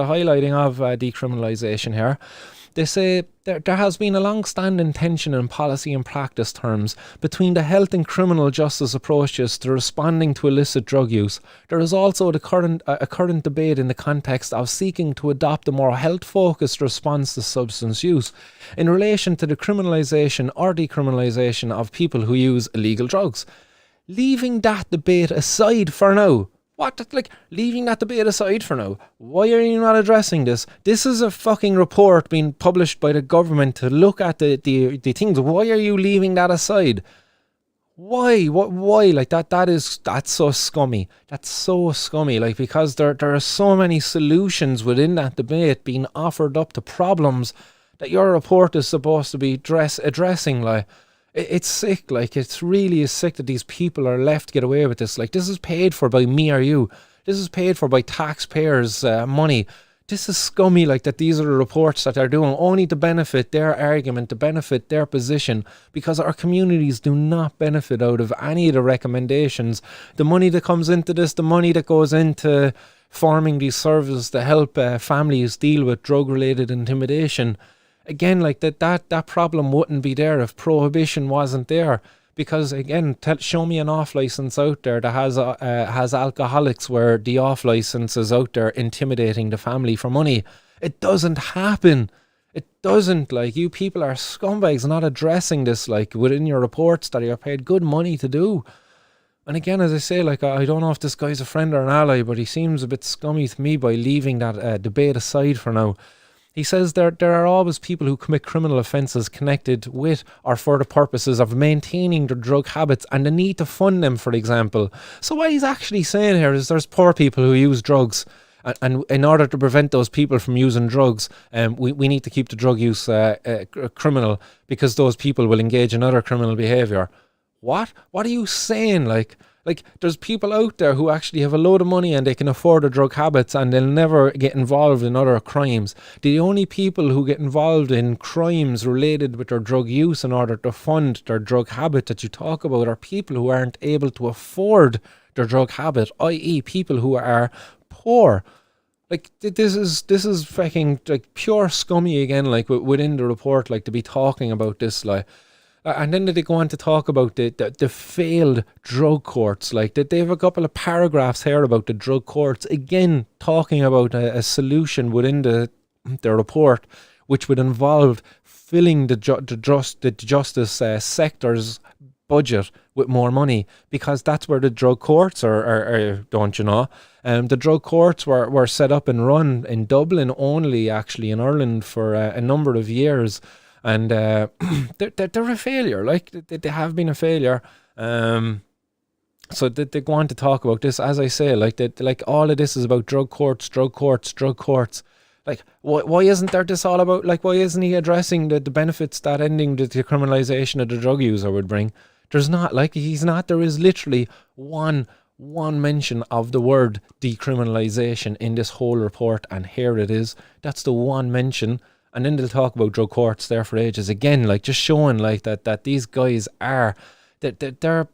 highlighting of decriminalisation here. They say there has been a long-standing tension in policy and practice terms between the health and criminal justice approaches to responding to illicit drug use. There is also a current debate in the context of seeking to adopt a more health-focused response to substance use in relation to the criminalisation or decriminalisation of people who use illegal drugs. Leaving that debate aside for now. Leaving that debate aside for now, why are you not addressing this? This is a fucking report being published by the government to look at the things. Why are you leaving that aside? Why? Why? Like, that's so scummy. That's so scummy. Like, because there are so many solutions within that debate being offered up to problems that your report is supposed to be addressing, like. It's sick, like, it's really sick that these people are left to get away with this. Like, this is paid for by me or you. This is paid for by taxpayers' money. This is scummy, like, that these are the reports that they're doing only to benefit their argument, to benefit their position, because our communities do not benefit out of any of the recommendations. The money that comes into this, the money that goes into forming these services to help families deal with drug-related intimidation. Again, like, that problem wouldn't be there if prohibition wasn't there. Because, again, show me an off license out there that has alcoholics where the off license is out there intimidating the family for money. It doesn't happen. It doesn't. Like, you people are scumbags not addressing this, like, within your reports that you're paid good money to do. And again, as I say, like, I don't know if this guy's a friend or an ally, but he seems a bit scummy to me by leaving that debate aside for now. He says there are always people who commit criminal offences connected with or for the purposes of maintaining their drug habits and the need to fund them, for example. So what he's actually saying here is there's poor people who use drugs, and in order to prevent those people from using drugs, we need to keep the drug use criminal, because those people will engage in other criminal behaviour. What are you saying? Like, there's people out there who actually have a load of money and they can afford their drug habits and they'll never get involved in other crimes. The only people who get involved in crimes related with their drug use in order to fund their drug habit that you talk about are people who aren't able to afford their drug habit, i.e. people who are poor. Like, this is fucking, like, pure scummy again, like, within the report, like, to be talking about this, like. And then they go on to talk about the failed drug courts. Like, they have a couple of paragraphs here about the drug courts, again talking about a solution within the report, which would involve filling the justice sectors budget with more money, because that's where the drug courts are don't you know? The drug courts were set up and run in Dublin only, actually, in Ireland for a number of years. And they're a failure. Like, they have been a failure. So they go on to talk about this, as I say, like all of this is about drug courts, drug courts, drug courts. Like, why isn't there this all about, like, why isn't he addressing the benefits that ending the decriminalisation of the drug user would bring? There's not, like, he's not. There is literally one mention of the word decriminalisation in this whole report, and here it is. That's the one mention. And then they'll talk about drug courts there for ages again, like, just showing like that these guys are, they're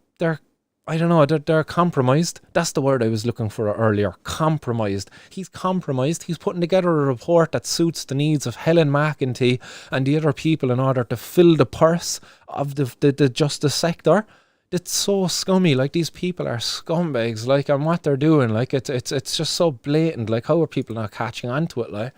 I don't know, they're compromised. That's the word I was looking for earlier. Compromised. He's compromised. He's putting together a report that suits the needs of Helen McEntee and the other people in order to fill the purse of the justice sector. It's so scummy. Like, these people are scumbags. Like, and what they're doing, like, it's just so blatant. Like, how are people not catching on to it? Like,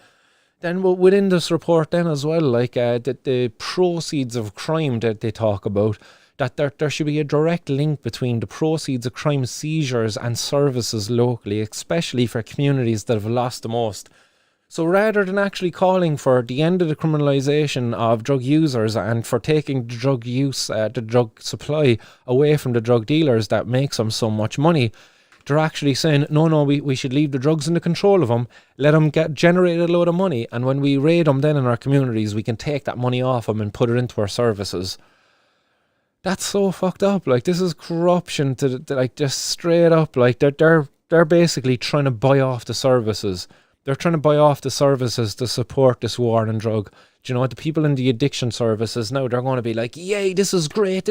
then within this report, then as well, like, the proceeds of crime that they talk about, that there should be a direct link between the proceeds of crime seizures and services locally, especially for communities that have lost the most. So rather than actually calling for the end of the criminalisation of drug users and for taking the drug use, the drug supply away from the drug dealers that makes them so much money, they're actually saying, no, we should leave the drugs in the control of them, let them generate a load of money, and when we raid them then in our communities, we can take that money off them and put it into our services. That's so fucked up. Like, this is corruption to like, just straight up. Like, they're basically trying to buy off the services. They're trying to buy off the services to support this war on drug. Do you know what? The people in the addiction services now, they're going to be like, yay, this is great.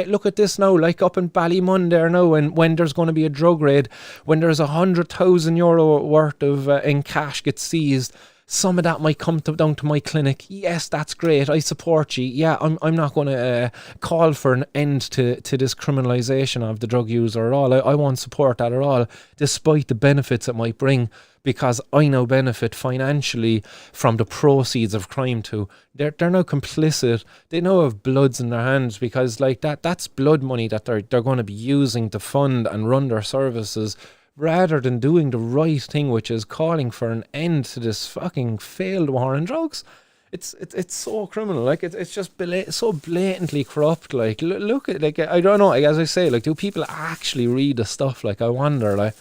Look at this now. Like, up in Ballymun there now, and when there's going to be a drug raid, when there's €100,000 worth of in cash gets seized, some of that might come down to my clinic. Yes, that's great. I support you. Yeah, I'm not going to call for an end to this criminalisation of the drug user at all. I won't support that at all, despite the benefits it might bring, because I now benefit financially from the proceeds of crime too. They're now complicit. They now have bloods in their hands, because like that's blood money that they're going to be using to fund and run their services, rather than doing the right thing, which is calling for an end to this fucking failed war on drugs. It's so criminal. Like, it's just so blatantly corrupt. Like, look at, like, I don't know, as I say, like, do people actually read the stuff? Like, I wonder, like.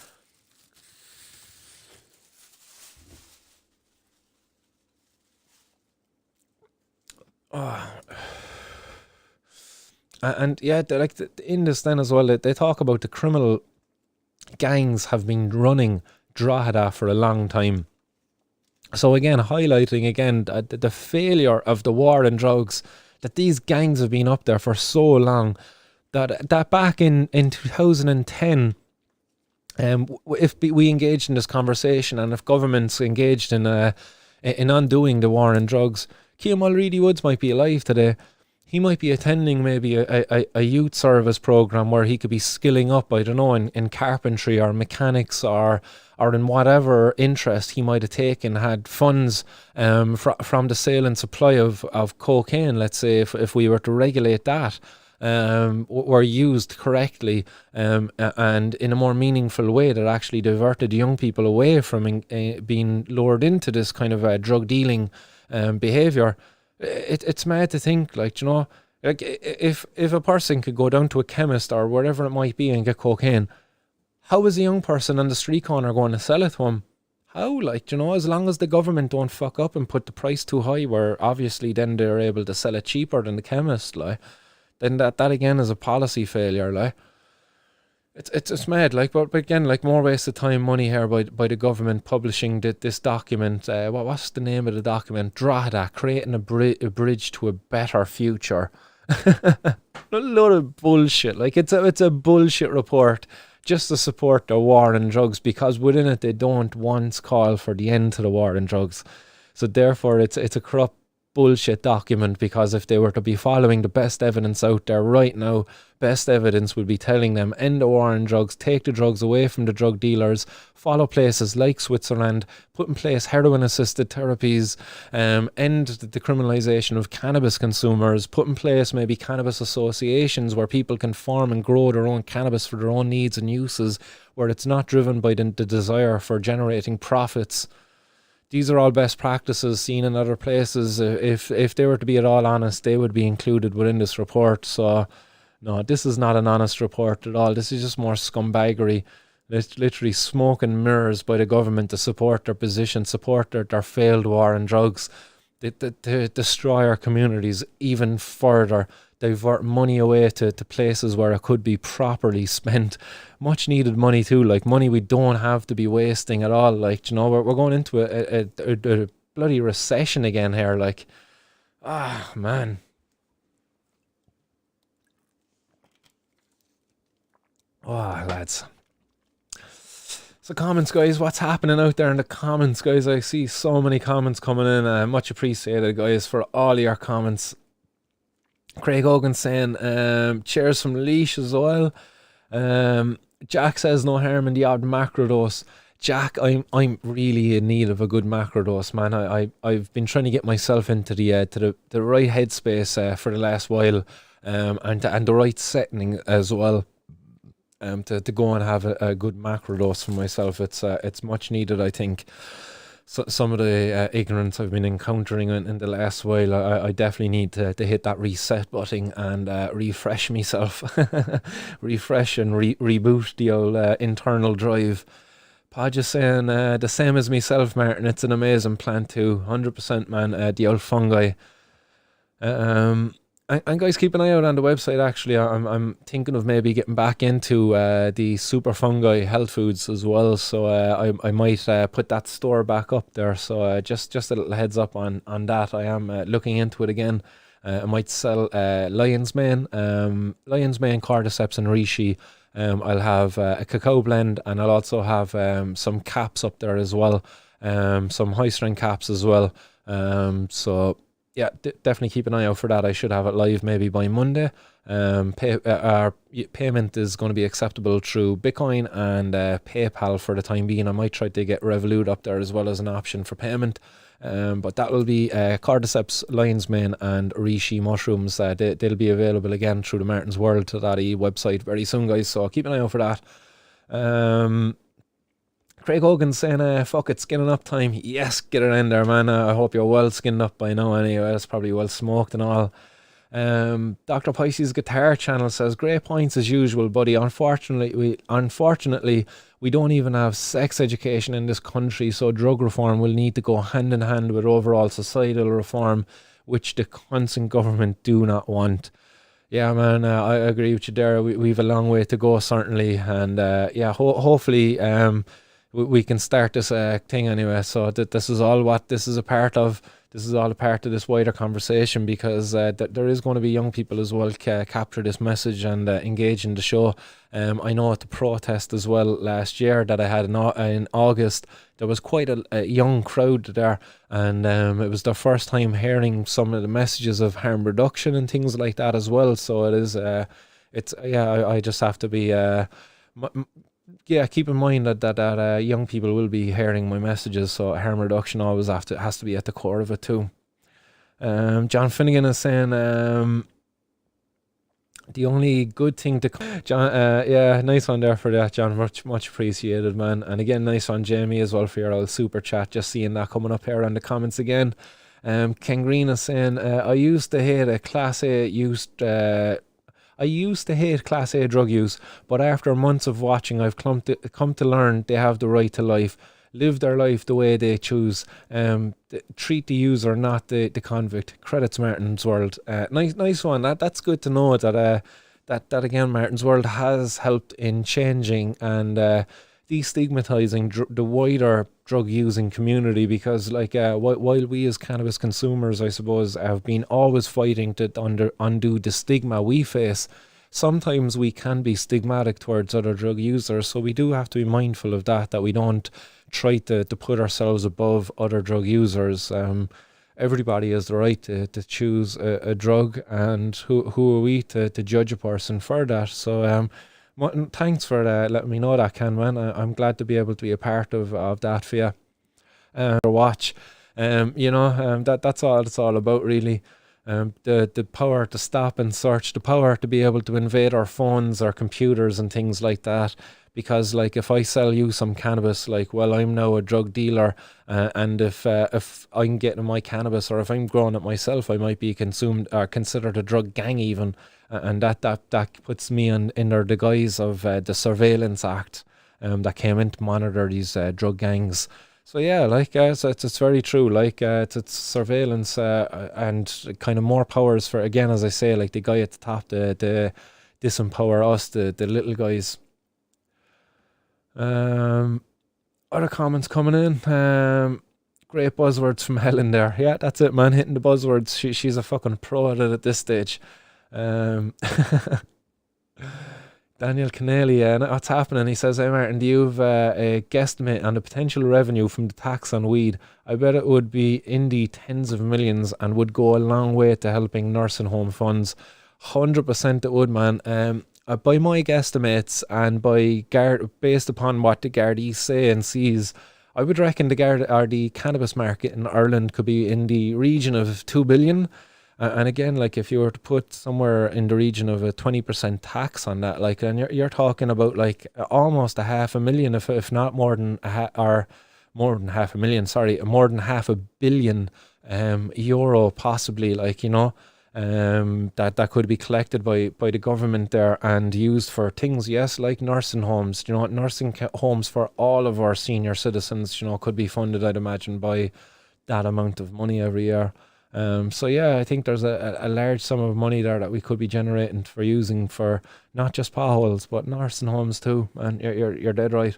Oh. And yeah, like, in this then as well, they talk about the criminal gangs have been running Drogheda for a long time. So again, highlighting again the failure of the war on drugs, that these gangs have been up there for so long, that back in 2010, if we engaged in this conversation, and if governments engaged in undoing the war on drugs, Cian Mulready Woods might be alive today. He might be attending maybe a youth service program where he could be skilling up, I don't know, in carpentry or mechanics or in whatever interest he might have taken, had funds from the sale and supply of cocaine, let's say, if we were to regulate that, were used correctly and in a more meaningful way that actually diverted young people away from being lured into this kind of drug dealing behaviour. It's mad to think, like, you know, like, if a person could go down to a chemist or wherever it might be and get cocaine, how is a young person on the street corner going to sell it to him? How, like, you know, as long as the government don't fuck up and put the price too high, where obviously then they're able to sell it cheaper than the chemist, like, then that again is a policy failure, like. It's mad, like, but again, like, more waste of time, money here by the government publishing this document. What's the name of the document? Drogheda, creating a bridge to a better future. A lot of bullshit. Like, it's a bullshit report just to support the war on drugs, because within it they don't once call for the end to the war on drugs. So therefore, it's a corrupt bullshit document, because if they were to be following the best evidence out there right now, best evidence would be telling them end the war on drugs, take the drugs away from the drug dealers, follow places like Switzerland, put in place heroin assisted therapies, end the criminalisation of cannabis consumers, put in place maybe cannabis associations where people can farm and grow their own cannabis for their own needs and uses, where it's not driven by the desire for generating profits. These are all best practices seen in other places. If they were to be at all honest, they would be included within this report. So, no, this is not an honest report at all. This is just more scumbaggery. It's literally smoke and mirrors by the government to support their position, support their failed war on drugs, to destroy our communities even further, divert money away to places where it could be properly spent. Much needed money too, like money we don't have to be wasting at all. Like, you know, we're going into a bloody recession again here. Like, man. Oh, lads. So comments, guys, what's happening out there in the comments, guys? I see so many comments coming in. Much appreciated, guys, for all your comments. Craig Hogan saying, cheers from Leash as well. Jack says no harm in the odd macrodose. Jack, I'm really in need of a good macrodose, man. I've been trying to get myself into the right headspace for the last while, and the right setting as well. To go and have a good macrodose for myself. It's much needed, I think. So, some of the ignorance I've been encountering in the last while, I definitely need to hit that reset button and refresh myself. Refresh and reboot the old internal drive. Pod just saying the same as myself, Martin. It's an amazing plant too. 100%, man. The old fungi. And guys, keep an eye out on the website. Actually, I'm thinking of maybe getting back into the super fungi health foods as well. So I might put that store back up there. So just a little heads up on that. I am looking into it again. I might sell lion's mane, cordyceps, and reishi. I'll have a cacao blend, and I'll also have some caps up there as well. Some high strength caps as well. So. Yeah, definitely keep an eye out for that. I should have it live maybe by Monday. Our payment is going to be acceptable through Bitcoin and PayPal for the time being. I might try to get Revolut up there as well as an option for payment. But that will be cordyceps, lion's mane, and reishi mushrooms. They'll be available again through the Martin's World.ie website very soon, guys. So keep an eye out for that. Craig Hogan saying, fuck it, skinning up time. Yes, get it in there, man. I hope you're well skinned up by now anyway. It's probably well smoked and all. Dr. Pisces Guitar Channel says, great points as usual, buddy. Unfortunately, we don't even have sex education in this country, so drug reform will need to go hand in hand with overall societal reform, which the constant government do not want. Yeah, man, I agree with you there. We've a long way to go, certainly. And yeah, hopefully... we can start this thing anyway. So this is all what this is a part of. This is all a part of this wider conversation, because there is going to be young people as well capture this message and engage in the show. I know at the protest as well last year that I had in August, there was quite a young crowd there, and it was their first time hearing some of the messages of harm reduction and things like that as well. So it is, I just have to be... keep in mind that young people will be hearing my messages, so harm reduction always has to be at the core of it too. John Finnegan is saying the only good thing to John, yeah, nice one there for that, John. Much appreciated, man. And again, nice one, Jamie, as well, for your old super chat. Just seeing that coming up here on the comments again. Ken Green is saying, I used to hate Class A drug use, but after months of watching, I've come to learn they have the right to life, live their life the way they choose, treat the user, not the convict. Credits Martin's World. Nice one. That's good to know that again, Martin's World has helped in changing and destigmatizing the wider drug using community, because like while we as cannabis consumers, I suppose, have been always fighting to undo the stigma we face, sometimes we can be stigmatic towards other drug users, so we do have to be mindful of that we don't try to put ourselves above other drug users. everybody has the right to choose a drug, and who are we to judge a person for that? So thanks for letting me know that, Ken, man. I'm glad to be able to be a part of that for you. Watch. That's all it's all about, really. The power to stop and search, the power to be able to invade our phones, our computers, and things like that. Because, like, if I sell you some cannabis, like, well, I'm now a drug dealer, and if I'm getting my cannabis, or if I'm growing it myself, I might be consumed or considered a drug gang even, and that puts me under the guise of the Surveillance Act, that came in to monitor these drug gangs. So yeah, like so it's very true. Like it's surveillance and kind of more powers for, again, as I say, like the guy at the top, the disempower us, the little guys. Other comments coming in. Great buzzwords from Helen there. Yeah, that's it, man. Hitting the buzzwords. She's a fucking pro at it at this stage. Daniel Canelli, what's happening? He says, "Hey Martin, do you have a guesstimate on the potential revenue from the tax on weed? I bet it would be in the tens of millions and would go a long way to helping nursing home funds." 100% it would, man. By my guesstimates and based upon what the Gardaí say and sees, I would reckon the cannabis market in Ireland could be in the region of 2 billion. And again, like, if you were to put somewhere in the region of a 20% tax on that, like, and you're talking about like almost a half a million, if not more than more than half a million, sorry, more than half a billion euro possibly, like, that could be collected by the government there and used for things, yes, like nursing homes, nursing homes for all of our senior citizens, could be funded, I'd imagine, by that amount of money every year. So yeah, I think there's a large sum of money there that we could be generating for using for not just potholes but nursing homes too. And you're dead right.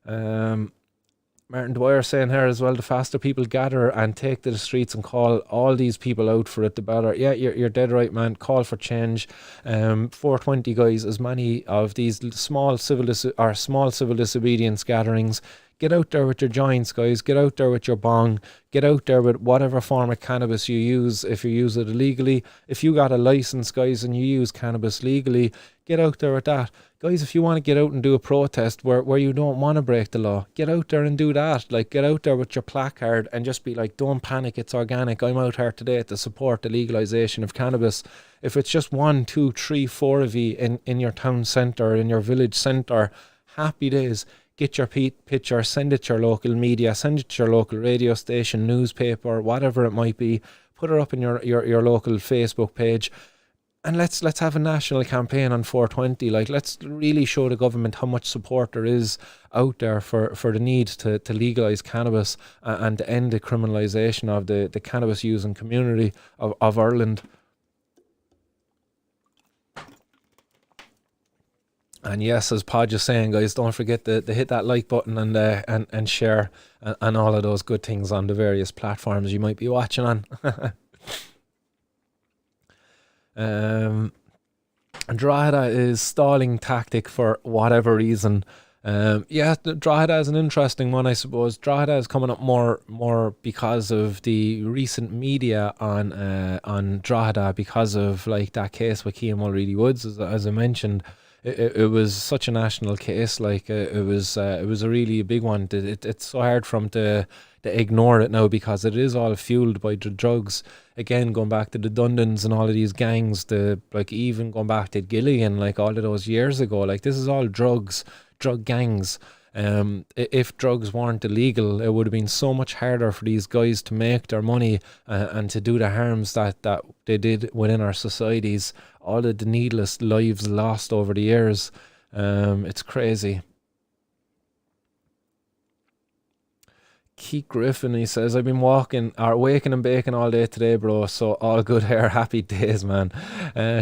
Martin Dwyer saying here as well, the faster people gather and take to the streets and call all these people out for it, the better. Yeah, you're dead right, man. Call for change. 420 guys, as many of these small civil disobedience gatherings. Get out there with your joints, guys. Get out there with your bong. Get out there with whatever form of cannabis you use. If you use it illegally, if you got a license, guys, and you use cannabis legally, get out there with that. Guys, if you want to get out and do a protest where you don't want to break the law, get out there and do that. Like, get out there with your placard and just be like, don't panic, it's organic. I'm out here today to support the legalization of cannabis. If it's just 1, 2, 3, 4 of you in your town centre, in your village centre, happy days. Get your picture, send it to your local media, send it to your local radio station, newspaper, whatever it might be. Put it up in your local Facebook page. And let's have a national campaign on 420. Like, let's really show the government how much support there is out there for the need to legalise cannabis and to end the criminalisation of the cannabis using community of Ireland. And yes, as Podge is saying, guys, don't forget to hit that like button and share and all of those good things on the various platforms you might be watching on. Drogheda is stalling tactic for whatever reason. Drogheda is an interesting one, I suppose. Drogheda is coming up more because of the recent media on Drogheda, because of like that case with Cian Mulready Woods, as I mentioned. It was such a national case, like it was a really big one. It's so hard for them to ignore it now, because it is all fueled by the drugs. Again, going back to the Dundons and all of these gangs, even going back to Gilligan, like all of those years ago, like this is all drug gangs. If drugs weren't illegal, it would have been so much harder for these guys to make their money and to do the harms that they did within our societies. All of the needless lives lost over the years. It's crazy. Keith Griffin, he says, I've been waking and baking all day today, bro, so all good here, happy days, man.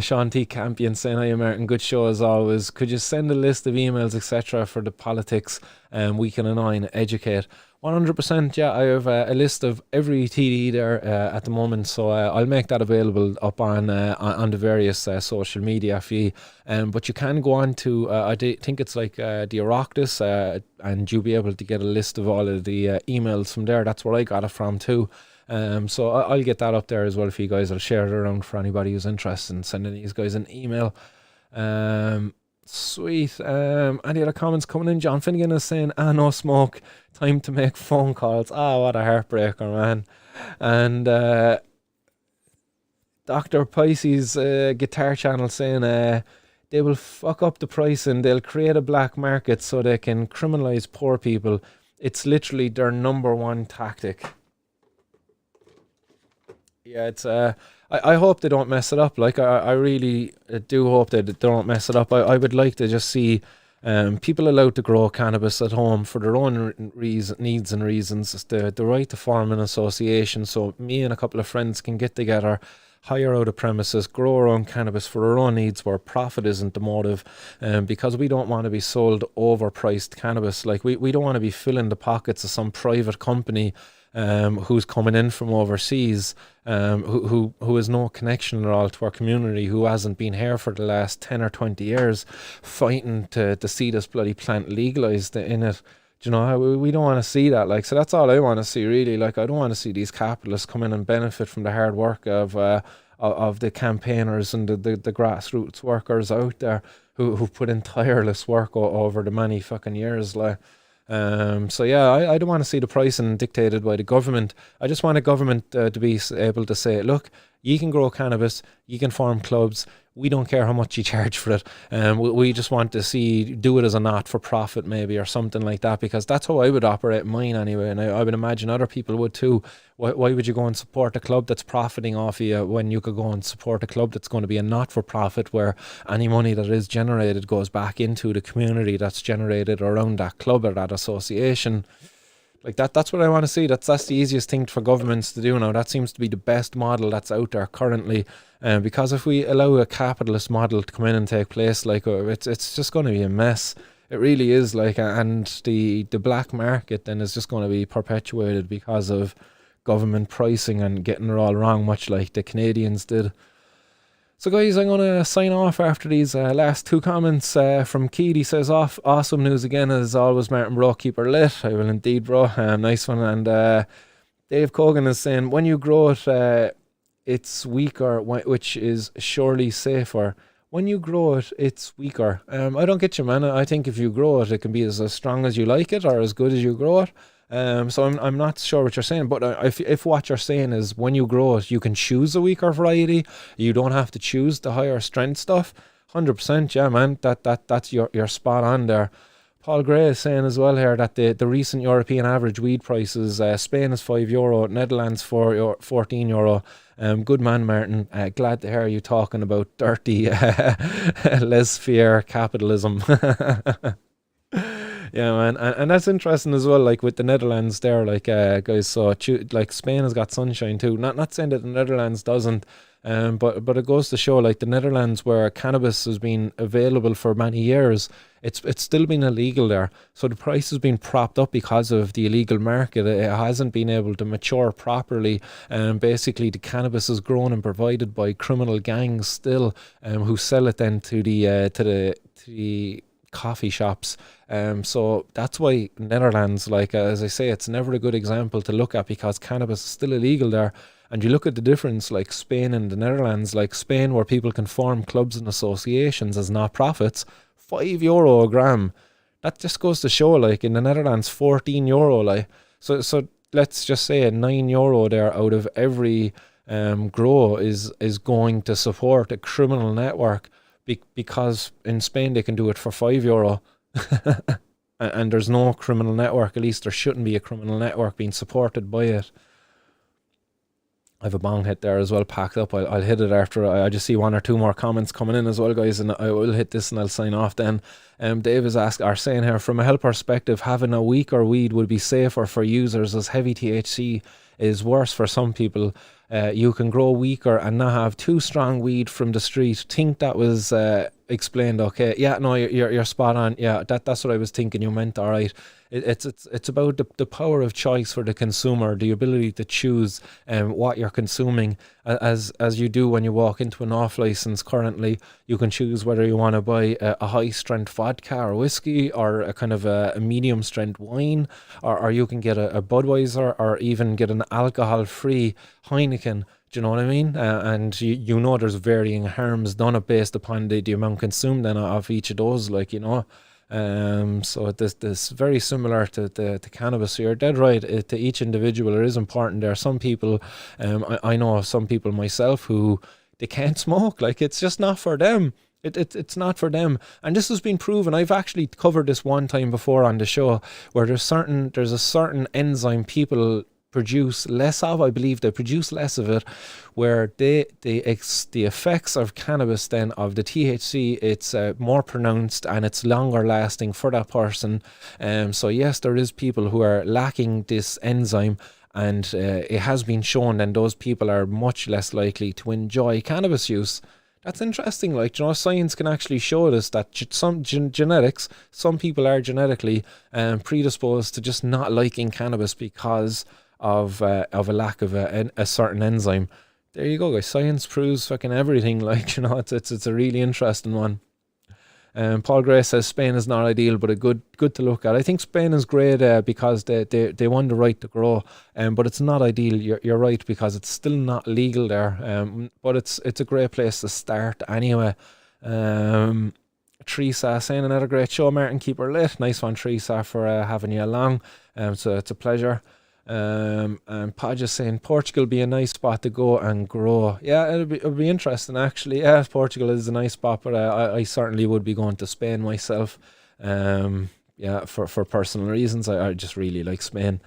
Sean T. Campion saying, hi Martin, good show as always. Could you send a list of emails, etc. for the politics we can annoy and educate? 100%, yeah, I have a list of every TD there at the moment, so I'll make that available up on the various social media feed. But you can go on to, I think it's like the Oireachtas, and you'll be able to get a list of all of the emails from there. That's where I got it from too. So I'll get that up there as well for you guys. I'll share it around for anybody who's interested in sending these guys an email. Sweet. Any other comments coming in? John Finnegan is saying, no smoke, time to make phone calls. What a heartbreaker, man. And Dr. Pisces guitar channel saying they will fuck up the price and they'll create a black market so they can criminalize poor people. It's literally their number one tactic. Yeah, it's I hope they don't mess it up. Like I really do hope that they don't mess it up. I would like to just see people allowed to grow cannabis at home for their own needs and reasons. The right to form an association, so me and a couple of friends can get together, hire out a premises, grow our own cannabis for our own needs where profit isn't the motive, because we don't want to be sold overpriced cannabis. Like we don't want to be filling the pockets of some private company who's coming in from overseas, who has no connection at all to our community, who hasn't been here for the last 10 or 20 years fighting to see this bloody plant legalized in it. Do you know, we don't want to see that. Like, so that's all I want to see, really. Like, I don't want to see these capitalists come in and benefit from the hard work of the campaigners and the grassroots workers out there who've put in tireless work over the many fucking years. Like, so yeah, I don't want to see the pricing dictated by the government. I just want a government to be able to say, look, you can grow cannabis, you can form clubs, we don't care how much you charge for it. We just want to do it as a not-for-profit maybe, or something like that, because that's how I would operate mine anyway, and I would imagine other people would too. Why would you go and support a club that's profiting off of you when you could go and support a club that's going to be a not-for-profit, where any money that is generated goes back into the community that's generated around that club or that association? Like that's what I want to see. That's the easiest thing for governments to do now. That seems to be the best model that's out there currently. Because if we allow a capitalist model to come in and take place, like it's just going to be a mess. It really is. Like, and the black market then is just going to be perpetuated because of government pricing and getting it all wrong, much like the Canadians did. So guys, I'm going to sign off after these last two comments from Keith. He says, awesome news again as always, Martin bro, keep her lit. I will indeed, bro. Nice one. And Dave Cogan is saying, when you grow it, it's weaker, which is surely safer. When you grow it, it's weaker. I don't get you, man. I think if you grow it, it can be as strong as you like it or as good as you grow it. So I'm not sure what you're saying, but if what you're saying is when you grow it, you can choose a weaker variety, you don't have to choose the higher strength stuff. 100%, yeah, man. That's you're spot on there. Paul Gray is saying as well here that the recent European average weed prices, Spain is €5, Netherlands €14. Good man, Martin. Glad to hear you talking about dirty laissez-faire capitalism. Yeah, man, and that's interesting as well. Like with the Netherlands, there, like guys. So like Spain has got sunshine too. Not saying that the Netherlands doesn't, but it goes to show, like the Netherlands, where cannabis has been available for many years, it's still been illegal there. So the price has been propped up because of the illegal market. It hasn't been able to mature properly. Basically, the cannabis is grown and provided by criminal gangs still, who sell it then to the coffee shops. So that's why Netherlands, like as I say, it's never a good example to look at because cannabis is still illegal there. And you look at the difference, like Spain and the Netherlands, like Spain, where people can form clubs and associations as not-profits, €5 a gram. That just goes to show, like in the Netherlands, €14. Like so let's just say €9 there out of every grow is going to support a criminal network. Because in Spain they can do it for €5 and there's no criminal network, at least there shouldn't be a criminal network being supported by it. I have a bong hit there as well packed up. I'll hit it after. I just see one or two more comments coming in as well, guys, and I will hit this and I'll sign off then. Dave is saying here, from a health perspective, having a weaker weed would be safer for users as heavy THC is worse for some people. You can grow weaker and not have too strong weed from the street. Think that was explained okay. Yeah, no, you're spot on. Yeah, that's what I was thinking you meant, all right. It's about the power of choice for the consumer, the ability to choose what you're consuming, as you do when you walk into an off license. Currently, you can choose whether you want to buy a high strength vodka or whiskey, or a kind of a medium strength wine, or you can get a Budweiser, or even get an alcohol free Heineken. Do you know what I mean? And you know there's varying harms done it based upon the amount consumed then of each of those, like, you know. So this very similar to cannabis. So you're dead right. To each individual, it is important. There are some people, I know some people myself who they can't smoke. Like, it's just not for them. It's not for them, and this has been proven. I've actually covered this one time before on the show, where there's a certain enzyme people produce less of. I believe they produce less of it, where the effects of cannabis, then of the THC, it's more pronounced and it's longer lasting for that person. So yes, there is people who are lacking this enzyme, and it has been shown then those people are much less likely to enjoy cannabis use. That's interesting. Like, you know, science can actually show us that some genetics, some people are genetically predisposed to just not liking cannabis because of a lack of a certain enzyme. There you go, guys. Science proves fucking everything. Like, you know, it's a really interesting one. Paul Gray says Spain is not ideal, but a good to look at. I think Spain is great because they won the right to grow, but it's not ideal. You're right, because it's still not legal there. But it's a great place to start anyway. Teresa saying another great show, Martin. Keep her lit. Nice one, Teresa, for having you along. So it's a pleasure. And Podge is saying Portugal be a nice spot to go and grow. Yeah, it'll be interesting actually. Yeah, Portugal is a nice spot, but I certainly would be going to Spain myself. Yeah, for personal reasons. I just really like Spain.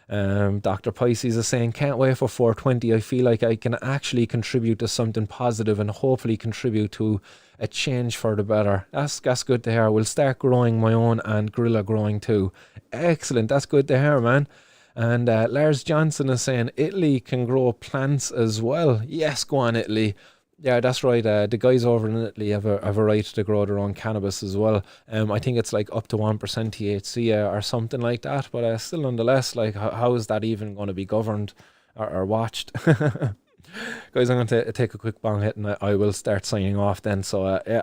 Dr. Pisces is saying, can't wait for 420. I feel like I can actually contribute to something positive and hopefully contribute to a change for the better. That's good to hear. We'll start growing my own and guerrilla growing too. Excellent. That's good to hear, man. And Lars Johnson is saying Italy can grow plants as well. Yes, go on, Italy. Yeah, that's right. The guys over in Italy have a right to grow their own cannabis as well. I think it's like up to 1% THC or something like that. But still, nonetheless, like, how is that even going to be governed or watched? Guys, I'm going to take a quick bong hit, and I will start signing off then. So, yeah.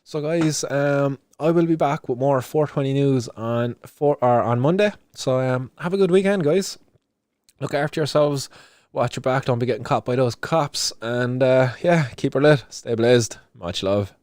So guys, I will be back with more 420 news on Monday. So have a good weekend, guys. Look after yourselves. Watch your back. Don't be getting caught by those cops. And yeah, keep her lit. Stay blazed. Much love.